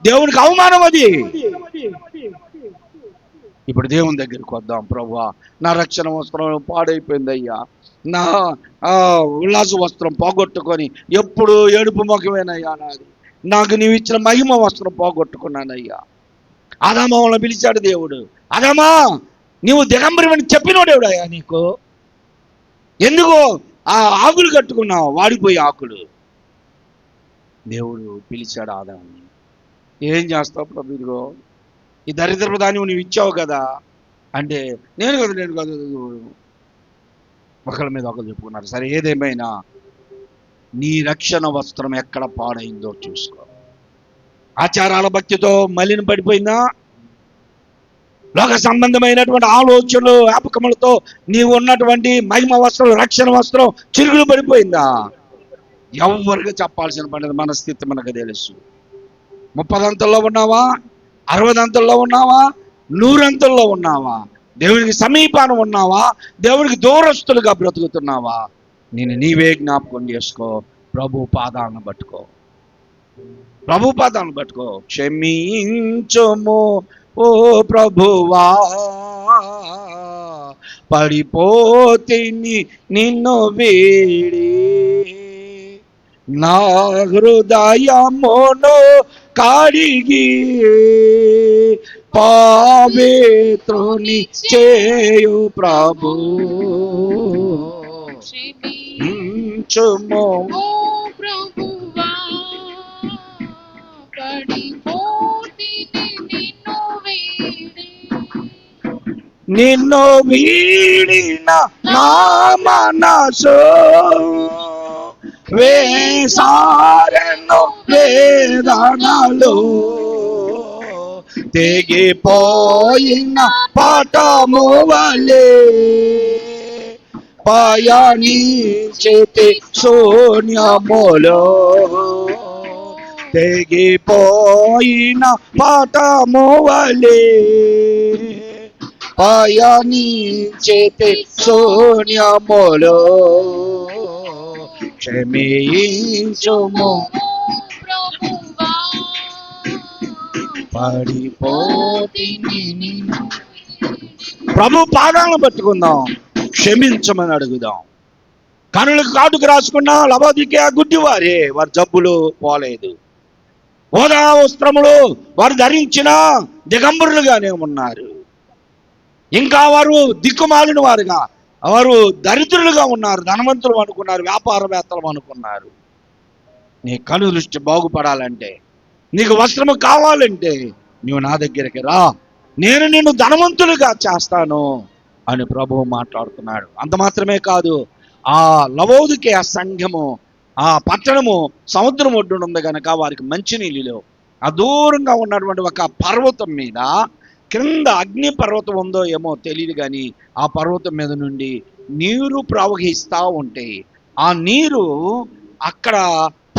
దేవునికి అవమానం అది. ఇప్పుడు దేవుని దగ్గరికి వద్దాం. ప్రభువా, నా రక్షణ వస్త్రం పాడైపోయిందయ్యా, నా ఉల్లాస వస్త్రం పోగొట్టుకొని ఎప్పుడు ఏడుపు ముఖమేనయ్యా నాది, నాకు నీవు ఇచ్చిన మహిమ వస్త్రం పోగొట్టుకున్నానయ్యా. ఆదామని పిలిచాడు దేవుడు. ఆదామా, నీవు దిగంబరివని చెప్పినోడేవుడు అయ్యా నీకు, ఎందుకు ఆ ఆకులు కట్టుకున్నావు, వాడిపోయి ఆకులు. దేవుడు పిలిచాడు ఆదాముని. ఏం చేస్తావు ప్రభు, ఇదిగో ఈ దరిద్రపు దాన్ని నువ్వు ఇచ్చావు కదా అంటే, నేను కదా ఒకళ్ళ మీద ఒకరు చెప్పుకున్నారు. సరే, ఏదేమైనా నీ రక్షణ వస్త్రం ఎక్కడ పాడైందో చూసుకో. ఆచారాల భక్తితో మలిన పడిపోయిందా? లోక సంబంధమైనటువంటి ఆలోచనలు వ్యాపకములతో నీవు ఉన్నటువంటి మహిమ వస్త్రం, రక్షణ వస్త్రం చిరుగులు పడిపోయిందా? ఎవరికి చెప్పాల్సిన పని, మన స్థితి మనకు తెలుసు. 30 అంతల్లో ఉన్నావా, 60 అంతల్లో ఉన్నావా, 100 అంతల్లో ఉన్నావా, దేవునికి సమీపాన ఉన్నావా, దేవునికి దూరస్తులుగా బ్రతుకుతున్నావా? నేను నీవే జ్ఞాపకం చేసుకో. ప్రభు పాదాలను పట్టుకో, ప్రభు పాదాలను పట్టుకో. క్షమించుము ఓ ప్రభువా, పడిపోతిని నిన్ను వీడి, నా హృదయమును కాడిగి పవిత్రుని చేయు ప్రభు. క్షమించుము ఓ ప్రభువా, నిన్ను వీడిన నా మనసు వేసారెను వేదనలు, తెగిపోయిన పటము వలె పయనించితి శూన్యములో, తెగిపోయిన పటము వలె పయనించితి శూన్యములో. క్షమించుము పడిపోతిని. ప్రభు పాదాలను పట్టుకుందాం, క్షమించమని అడుగుదాం. కనులకు కాటుకు రాసుకున్న లవోదికయ గుడ్డివారే, వారి జబ్బులు పోలేదు. హోదా వస్త్రములు వారు ధరించిన దిగంబరులుగానే ఉన్నారు. ఇంకా వారు దిక్కుమాలిన వారుగా, వారు దరిద్రులుగా ఉన్నారు. ధనవంతులు అనుకున్నారు, వ్యాపారవేత్తలు అనుకున్నారు. నీ కను దృష్టి బాగుపడాలంటే, నీకు వస్త్రము కావాలంటే నువ్వు నా దగ్గరికి రా, నేను నిన్ను ధనవంతులుగా చేస్తాను అని ప్రభువు మాట్లాడుతున్నాడు. అంత మాత్రమే కాదు, ఆ లవోదికయ సంఘము, ఆ పట్టణము సముద్రం ఒడ్డున ఉంది కనుక వారికి మంచినీళ్ళు లేవు. ఆ దూరంగా ఉన్నటువంటి ఒక పర్వతం మీద, క్రింద అగ్ని పర్వతం ఉందో ఏమో తెలియదు కానీ, ఆ పర్వతం మీద నుండి నీరు ప్రవహిస్తూ ఉంటాయి. ఆ నీరు అక్కడ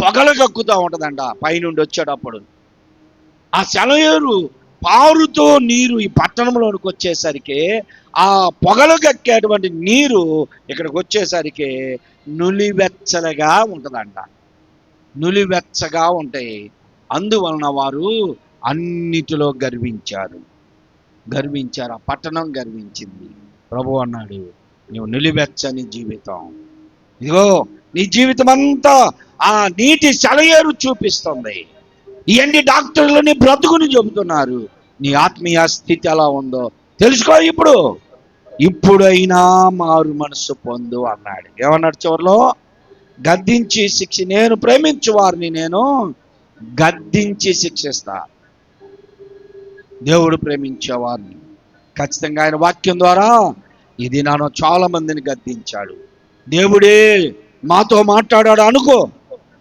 పొగలు కక్కుతూ ఉంటుందంట పైనుండి వచ్చేటప్పుడు. ఆ సెలయేరు పారుతో నీరు ఈ పట్టణంలోనికి వచ్చేసరికి, ఆ పొగలు కక్కేటువంటి నీరు ఇక్కడికి వచ్చేసరికి నులివెచ్చలుగా ఉంటుందంట. నులివెచ్చగా ఉంటాయి. అందువలన వారు అన్నిటిలో గర్వించారు. ఆ పట్టణం గర్వించింది. ప్రభు అన్నాడు, నువ్వు నులివెచ్చని జీవితం, ఇదిగో నీ జీవితం అంతా ఆ నీటి సెలయేరు చూపిస్తుంది. ఈ ఎండి డాక్టర్లు నీ బ్రతుకుని చెబుతున్నారు. నీ ఆత్మీయ స్థితి ఎలా ఉందో తెలుసుకో. ఇప్పుడైనా మారు మనస్సు పొందు అన్నాడు. ఏమన్నాడు చివరిలో? గద్దించి నేను ప్రేమించు వారిని నేను గద్దించి శిక్షిస్తా. దేవుడు ప్రేమించేవారిని ఖచ్చితంగా ఆయన వాక్యం ద్వారా ఇది నన్ను చాలా మందిని గద్దించాడు. దేవుడే మాతో మాట్లాడాడు అనుకో.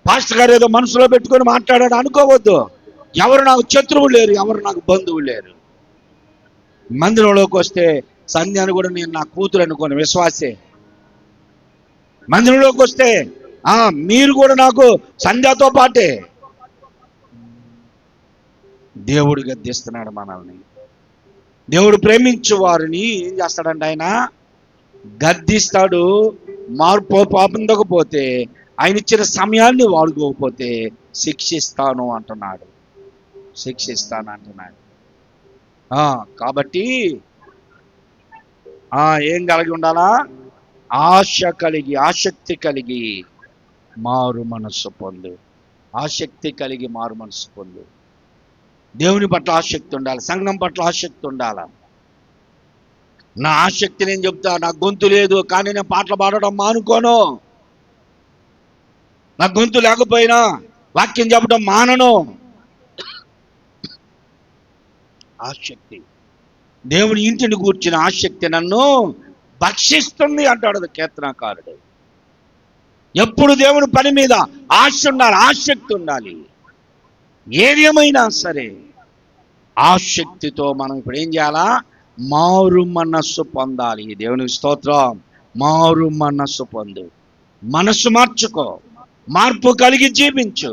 పాస్టర్ గారు ఏదో మనసులో పెట్టుకొని మాట్లాడాడు అనుకోవద్దు. ఎవరు నాకు శత్రువు లేరు, ఎవరు నాకు బంధువు లేరు. మందిరంలోకి వస్తే సంధ్యాన్ని కూడా నేను నా కూతురు అనుకోను, విశ్వాసే. మందిరంలోకి వస్తే మీరు కూడా నాకు సంధ్యతో పాటే. దేవుడు గద్దిస్తున్నాడు మనల్ని. దేవుడు ప్రేమించు వారిని ఏం చేస్తాడంటే ఆయన గద్దిస్తాడు. మార్పు పొందకపోతే, ఆయన ఇచ్చిన సమయాన్ని వాడుకోకపోతే శిక్షిస్తాను అంటున్నాడు. కాబట్టి ఏం కలిగి ఉండాలా? ఆసక్తి కలిగి మారు మనస్సు పొందు. దేవుని పట్ల ఆసక్తి ఉండాలి, సంఘం పట్ల ఆసక్తి ఉండాలి. నా ఆసక్తి నేను చెప్తా, నాకు గొంతు లేదు కానీ నేను పాటలు పాడడం మానుకోను. నాకు గొంతు లేకపోయినా వాక్యం చెప్పడం మానను. ఆసక్తి, దేవుని ఇంటిని కూర్చిన ఆసక్తి నన్ను భక్షిస్తుంది అంటాడు కీర్తనకారుడు. ఎప్పుడు దేవుని పని మీద ఆశ ఉండాలి, ఆసక్తి ఉండాలి. ఏదేమైనా సరే ఆసక్తితో మనం ఇప్పుడు ఏం చేయాలా? మారు మనస్సు పొందాలి. దేవునికి స్తోత్రం. మారు మనస్సు పొందు, మనస్సు మార్చుకో, మార్పు కలిగి జీవించు.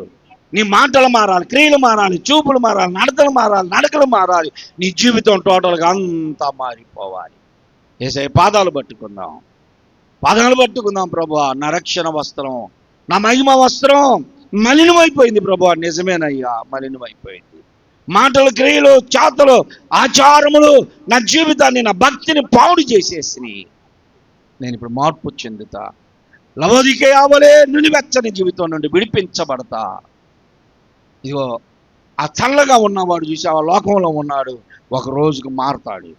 నీ మాటలు మారాలి, క్రియలు మారాలి, చూపులు మారాలి, నడకలు మారాలి. నీ జీవితం టోటల్గా అంతా మారిపోవాలి. యేసయ్య పాదాలు పట్టుకుందాం ప్రభువా. నా రక్షణ వస్త్రం, నా మహిమ వస్త్రం మలినమైపోయింది ప్రభువా. నిజమేనయ్యా, మలినమైపోయింది. మాటలు, క్రియలు, చేతలు, ఆచారములు నా జీవితాన్ని, నా భక్తిని పాడు చేసేసి నేను ఇప్పుడు మార్పు చెందుతా. లవోదికయ వలె నులివెచ్చని జీవితం నుండి విడిపించబడతా. ఇదిగో ఆ చల్లగా ఉన్నవాడు చూసావా, లోకంలో ఉన్నాడు, ఒక రోజుకు మారతాడు.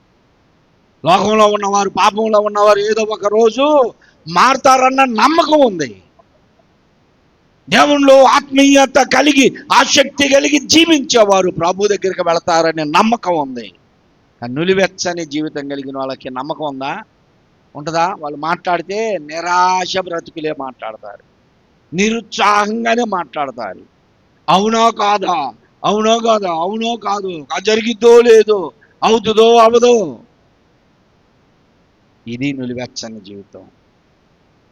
లోకంలో ఉన్నవారు, పాపంలో ఉన్నవారు ఏదో ఒక రోజు మారతారన్న నమ్మకం ఉంది. దేవునిలో ఆత్మీయత కలిగి, ఆసక్తి కలిగి జీవించేవారు ప్రభు దగ్గరికి వెళతారనే నమ్మకం ఉంది. నులివెచ్చని జీవితం కలిగిన వాళ్ళకి నమ్మకం ఉందా? ఉంటుందా? వాళ్ళు మాట్లాడితే నిరాశ బ్రతుకులే మాట్లాడతారు, నిరుత్సాహంగానే మాట్లాడతారు. అవునో కాదా, అవునో కాదు, జరిగిద్దో లేదో, అవుతుందో అవదో. ఇది నులివెచ్చని జీవితం.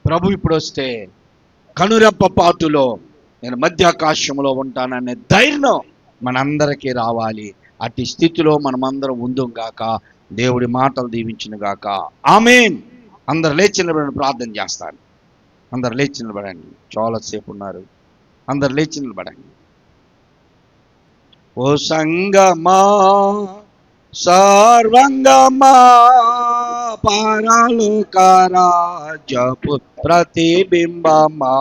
ప్రభు ఇప్పుడు వస్తే కనురెప్ప పాటులో నేను మధ్యాకాశంలో ఉంటాననే ధైర్యం మనందరికీ రావాలి. అట్టి స్థితిలో మనమందరం ఉందుం గాక. దేవుడి మాటలు దీవించును గాక. ఆమేన్. అందరు లేచి నిలబడి ప్రార్థన చేస్తాను. అందరు లేచి నిలబడండి. చాలాసేపు ఉన్నారు. అందరు లేచి నిలబడండి. ఓ సంగమా సర్వంగమా పరలోక రాజ్యపు ప్రతిబింబమా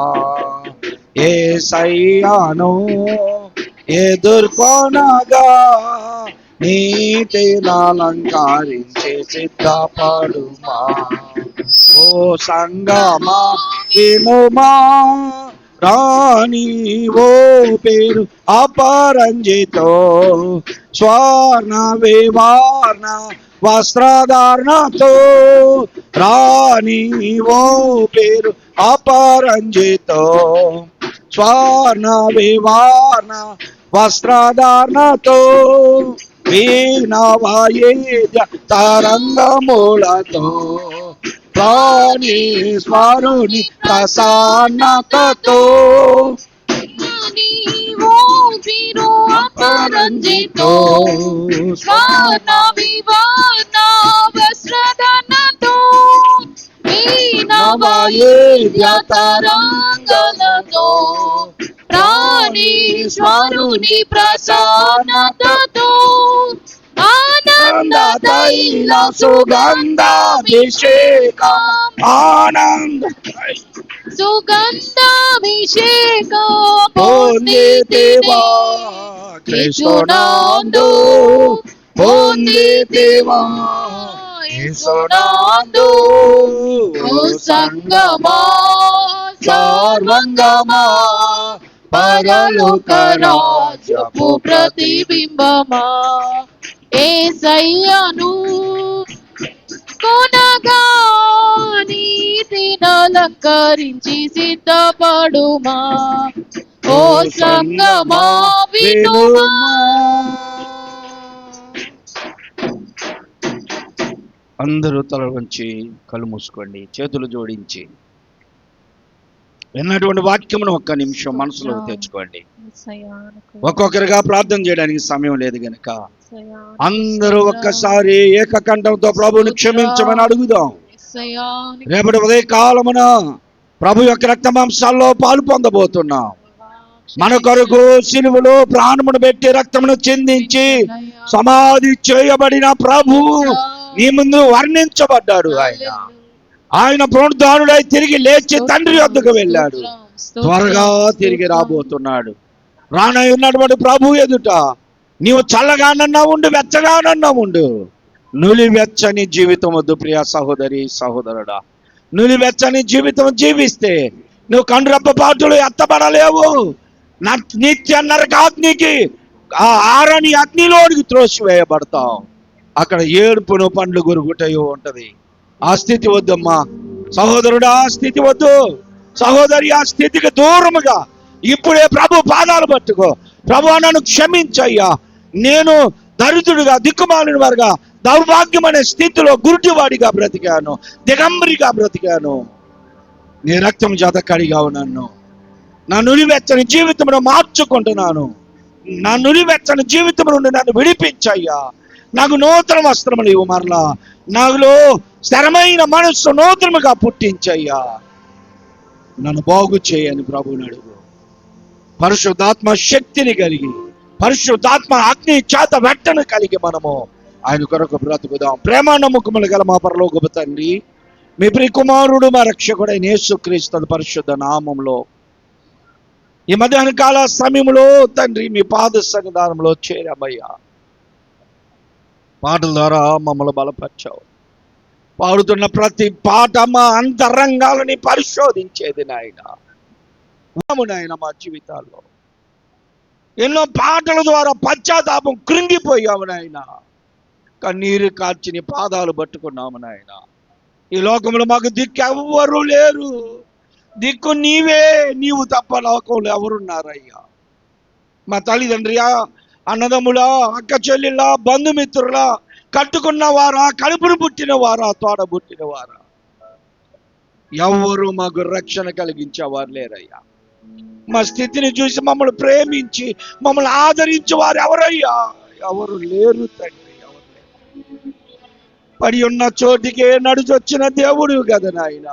యేసయ్యను ఎదుర్కొనగా నీతిని సిద్ధపడుమా. ఓ సంగమా వినుమా రాణి ఓ పేరు అపరంజితో స్వర్ణ వివర్ణ వస్త్రధారణతో రాణి ఓ పేరు అపరంజితో స్వర్ణ వివర్ణ వస్త్రధారణతో వీణవాయిద్య తరంగములతో ప్రాణీశ్వరుని ప్రసన్నతతో అపరంజితో స్వర్ణ వివర్ణ వస్త్రధారణతో వీణవాయిద్య తరంగములతో ప్రాణీశ్వరుని ప్రసన్నతతో ఆనంద తైల సుగంధాభిషేకం ఆనంద సుగంధాభిషేకం పొందితివా కృష్ణునందు పొందితివా యేసునందు ఓ సంగమా సర్వంగమా పరలోక రాజ్యపు ప్రతిబింబమా యేసయ్యను కొనగా నీతినలంకరించి సిద్ధపడుమా. ఓ సంగమా వినుమా. అందరూ తల వంచి కళ్ళు మూసుకోండి, చేతులు జోడించి విన్నటువంటి వాక్యమును ఒక్క నిమిషం మనసులో తెచ్చుకోండి. ఒక్కొక్కరిగా ప్రార్థన చేయడానికి సమయం లేదు గనుక అందరూ ఒక్కసారి ఏకకంఠంతో ప్రభువుని క్షమించమని అడుగుదాం. రేపటి ఉదయ కాలమున ప్రభు యొక్క రక్త మాంసాల్లో పాలు పొందబోతున్నాం. మన కొరకు సిలువలో ప్రాణమును పెట్టి రక్తమును చిందించి సమాధి చేయబడిన ప్రభు నీ ముందు వర్ణించబడ్డాడు. ఆయన పునరుద్ధానుడై తిరిగి లేచి తండ్రి వద్దకు వెళ్ళాడు. త్వరగా తిరిగి రాబోతున్నాడు. రానై ఉన్నటువంటి ప్రభు ఎదుట నీవు చల్లగానన్నా ఉండు, వెచ్చగానన్నా ఉండు. నులివెచ్చని జీవితం వద్దు ప్రియ సహోదరి సహోదరుడా. నులివెచ్చని జీవితం జీవిస్తే నువ్వు కండ్రప్పపాటులు ఎత్తబడలేవు. నిత్య నరకాగ్నికి ఆ ఆరని అగ్నిలోనికి త్రోసివేయబడతావు. అక్కడ ఏడుపును పండ్లు గురుగుటయో ఉంటది. ఆ స్థితి వద్దమ్మా సహోదరుడా, ఆ స్థితి వద్దు. సహోదరి, ఆ స్థితికి దూరముగా ఇప్పుడే ప్రభు పాదాలు పట్టుకో. ప్రభు నన్ను క్షమించయ్యా, నేను దరిద్రుడిగా దిక్కుమాలిన వారుగా దౌర్భాగ్యమనే స్థితిలో గురుటివాడిగా బ్రతికాను, దిగంబరిగా బ్రతికాను. నీ రక్తం చేత కడిగావు నన్ను. నా నులివెచ్చని జీవితమును మార్చుకుంటున్నాను. నా నులివెచ్చని జీవితం నుండి నన్ను విడిపించయ్యా. నాకు నూతన వస్త్రములు ఇవ్వు. మరలా నాలో స్థిరమైన మనస్సు నూతనముగా పుట్టించయ్యా. నన్ను బాగు చేయని ప్రభువుని అడుగు. పరిశుద్ధాత్మ శక్తిని కలిగి, పరిశుద్ధాత్మ అగ్ని చేత వెట్టను కలిగి మనము ఆయన కొరకు బ్రతుకుదాం. ప్రేమ నమ్మకములు గల మా పరలోకపు తండ్రి, మీ ప్రియ కుమారుడు మా రక్షకుడైన యేసుక్రీస్తు పరిశుద్ధ నామములో ఈ మధ్యాహ్న కాల సమయంలో తండ్రి మీ పాద సన్నిధానంలో చేరామయ్యా. పాటల ద్వారా మమ్మల్ని బలపరిచావు. పాడుతున్న ప్రతి పాట మా అంతరంగాలని పరిశోధించేది నాయన. మా జీవితాల్లో ఎన్నో పాటల ద్వారా పశ్చాత్తాపం కృంగిపోయాము నాయన. కన్నీరు కార్చి నీ పాదాలు పట్టుకున్నాము నాయన. ఈ లోకంలో మాకు దిక్కు ఎవ్వరూ లేరు. దిక్కు నీవే, నీవు తప్ప లోకంలో ఎవరున్నారయ్యా. మా తల్లిదండ్రియా, అన్నదమ్ములా, అక్క చెల్లెళ్ళ, బంధుమిత్రులా, కట్టుకున్న వారా, కడుపును పుట్టిన వారా, తోడ పుట్టిన వారా, ఎవరు మాకు రక్షణ కలిగించేవారు లేరయ్యా. మా స్థితిని చూసి మమ్మల్ని ప్రేమించి మమ్మల్ని ఆదరించి వారు ఎవరయ్యా? ఎవరు లేరు తండ్రి, ఎవరు లేరు. పడి ఉన్న చోటికే నడుచొచ్చిన దేవుడు కదా నాయన.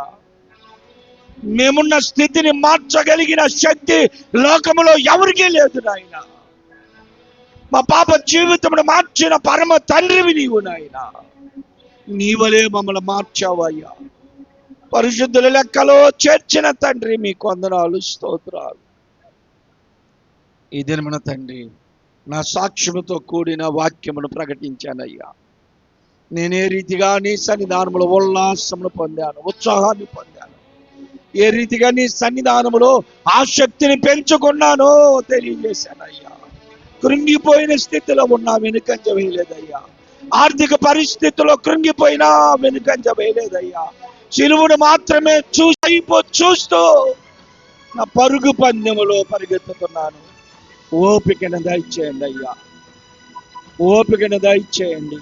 మేమున్న స్థితిని మార్చగలిగిన శక్తి లోకములో ఎవరికీ లేదు నాయన. మా పాప జీవితమును మార్చిన పరమ తండ్రివి నీవు నాయన. నీవలే మమ్మల్ని మార్చావయ్యా. పరిశుద్ధుల లెక్కలో చేర్చిన తండ్రి, మీకు వందనాలు, స్తోత్రాలు. ఈ దినమున తండ్రి, నా సాక్ష్యముతో కూడిన వాక్యమును ప్రకటించానయ్యా. నేనే రీతిగా నీ సన్నిధానములో ఉల్లాసమును పొందాను, ఉత్సాహాన్ని పొందాను, ఏ రీతిగా నీ సన్నిధానములో ఆ శక్తిని పెంచుకున్నానో తెలియజేశానయ్యా. కృంగిపోయిన స్థితిలో ఉన్నా వెనుకంజ వేయలేదయ్యా. ఆర్థిక పరిస్థితుల్లో కృంగిపోయినా వెనుకంజ వేయలేదయ్యా. సిలువును మాత్రమే చూస్తూ నా పరుగు పందెములో పరిగెత్తుతున్నాను. ఓపికను దయచేయండి అయ్యా, ఓపికను దయచేయండి.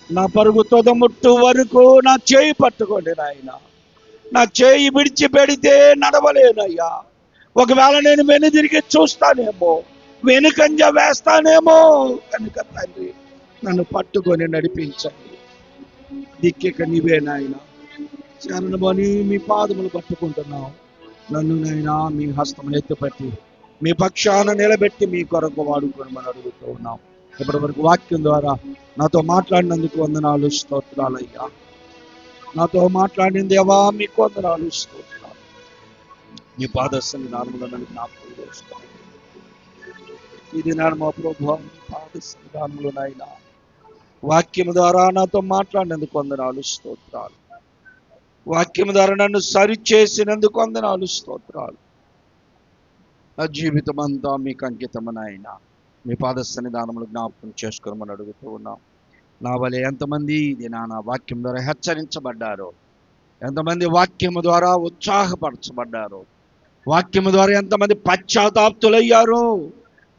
నా పరుగు తొదముట్టు వరకు నా చేయి పట్టుకోండి నాయన. నా చేయి విడిచిపెడితే నడవలేనయ్యా. ఒకవేళ నేను వెనుదిరిగి చూస్తానేమో, వెనుకంజ వేస్తానేమో కనుక తండ్రి, నన్ను పట్టుకొని నడిపించండి. దిక్కిక నీవే నాయన. శరణమని మీ పాదములు పట్టుకుంటున్నాం. నన్ను నైనా మీ హస్తములు ఎత్తుపట్టి మీ పక్షాన నిలబెట్టి మీ కొరకు వాడుకోమని అడుగుతూ ఉన్నాం. ఇప్పటి వరకు వాక్యం ద్వారా నాతో మాట్లాడినందుకు వందనాలు, స్తోత్రాలయ్యా. నాతో మాట్లాడిన దేవా, మీకు వందనాలు, స్తోత్రాలు. మీ పాదస్సుని నార్మల్ నన్ను జ్ఞాపకం చేసుకోండి. ఇది నా మా ప్రభువా, మీ పాదస్సుని నార్మల్నైనా వాక్యం ద్వారా నాతో మాట్లాడినందుకు వందనాలు, స్తోత్రాలు. వాక్యం ద్వారా నన్ను సరిచేసినందుకు వందనాలు, స్తోత్రాలు. నా జీవితం అంతా మీకు అంకితమనైనా మీ పాద సన్నిధానములు జ్ఞాపకం చేసుకోమని అడుగుతూ ఉన్నాం. నా వలె ఎంతమంది ఇది నా వాక్యం ద్వారా హెచ్చరించబడ్డారో, ఎంతమంది వాక్యము ద్వారా ఉత్సాహపరచబడ్డారో, వాక్యము ద్వారా ఎంతమంది పశ్చాత్తాప్తులయ్యారో,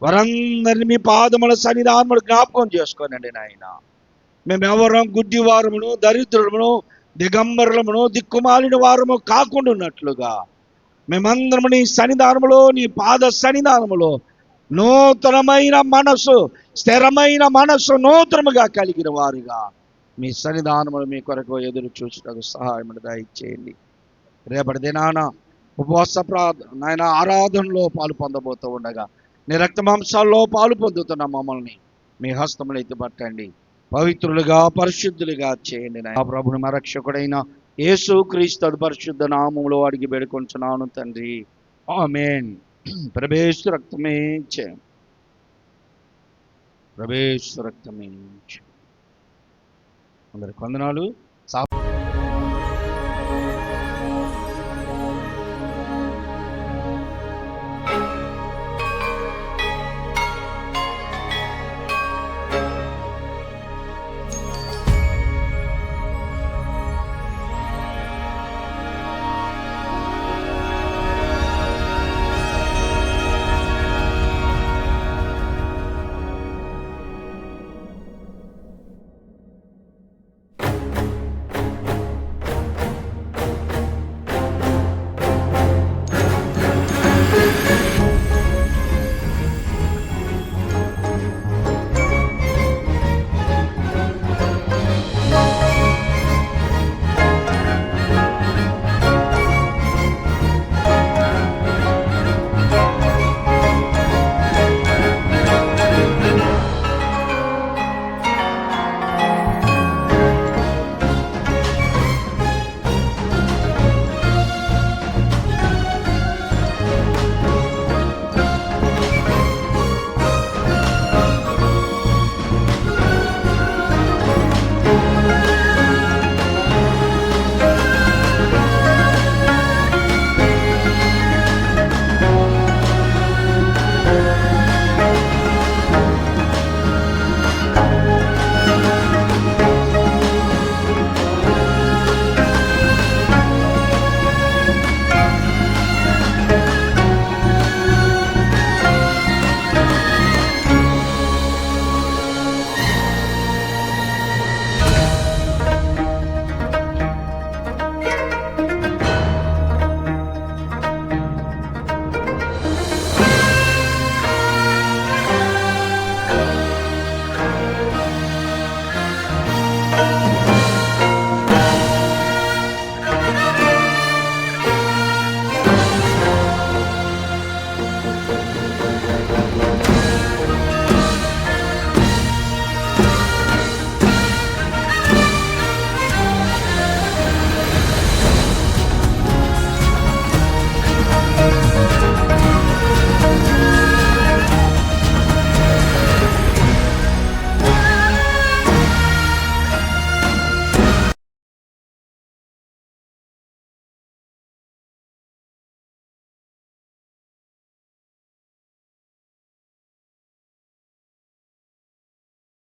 వారందరినీ మీ పాదముల సన్నిధానములు జ్ఞాపకం చేసుకోనండి నాయన. మేమెవరం గుడ్డివారమును, దరిద్రులమును, దిగంబరులమును, దిక్కుమాలిన వారము కాకుండా ఉన్నట్లుగా మేమందరము నీ సన్నిధానములో, నీ పాద సన్నిధానములో నూతనమైన మనసు, స్థిరమైన మనసు నూతనముగా కలిగిన వారుగా మీ సన్నిధానములు మీ కొరకు ఎదురు చూసుటకు సహాయం దయచేయండి. రేపటి దినాన ఉపవాస నాయన ఆరాధనలో పాలు పొందబోతూ ఉండగా నీ రక్తమాంసాల్లో పాలు పొందుతున్న మమ్మల్ని మీ హస్తములు ఎత్తి పట్టండి. పవిత్రులుగా, పరిశుద్ధులుగా చేయండి. నా ప్రభుని మా రక్షకుడైన యేసు క్రీస్తు పరిశుద్ధ నామములో అడిగి వేడుకొంచున్నాను తండ్రి, ఆమేన్. ప్రభేసు రక్తమే జయం, ప్రభేసు రక్తమే జయం. అందరికి వందనాలు.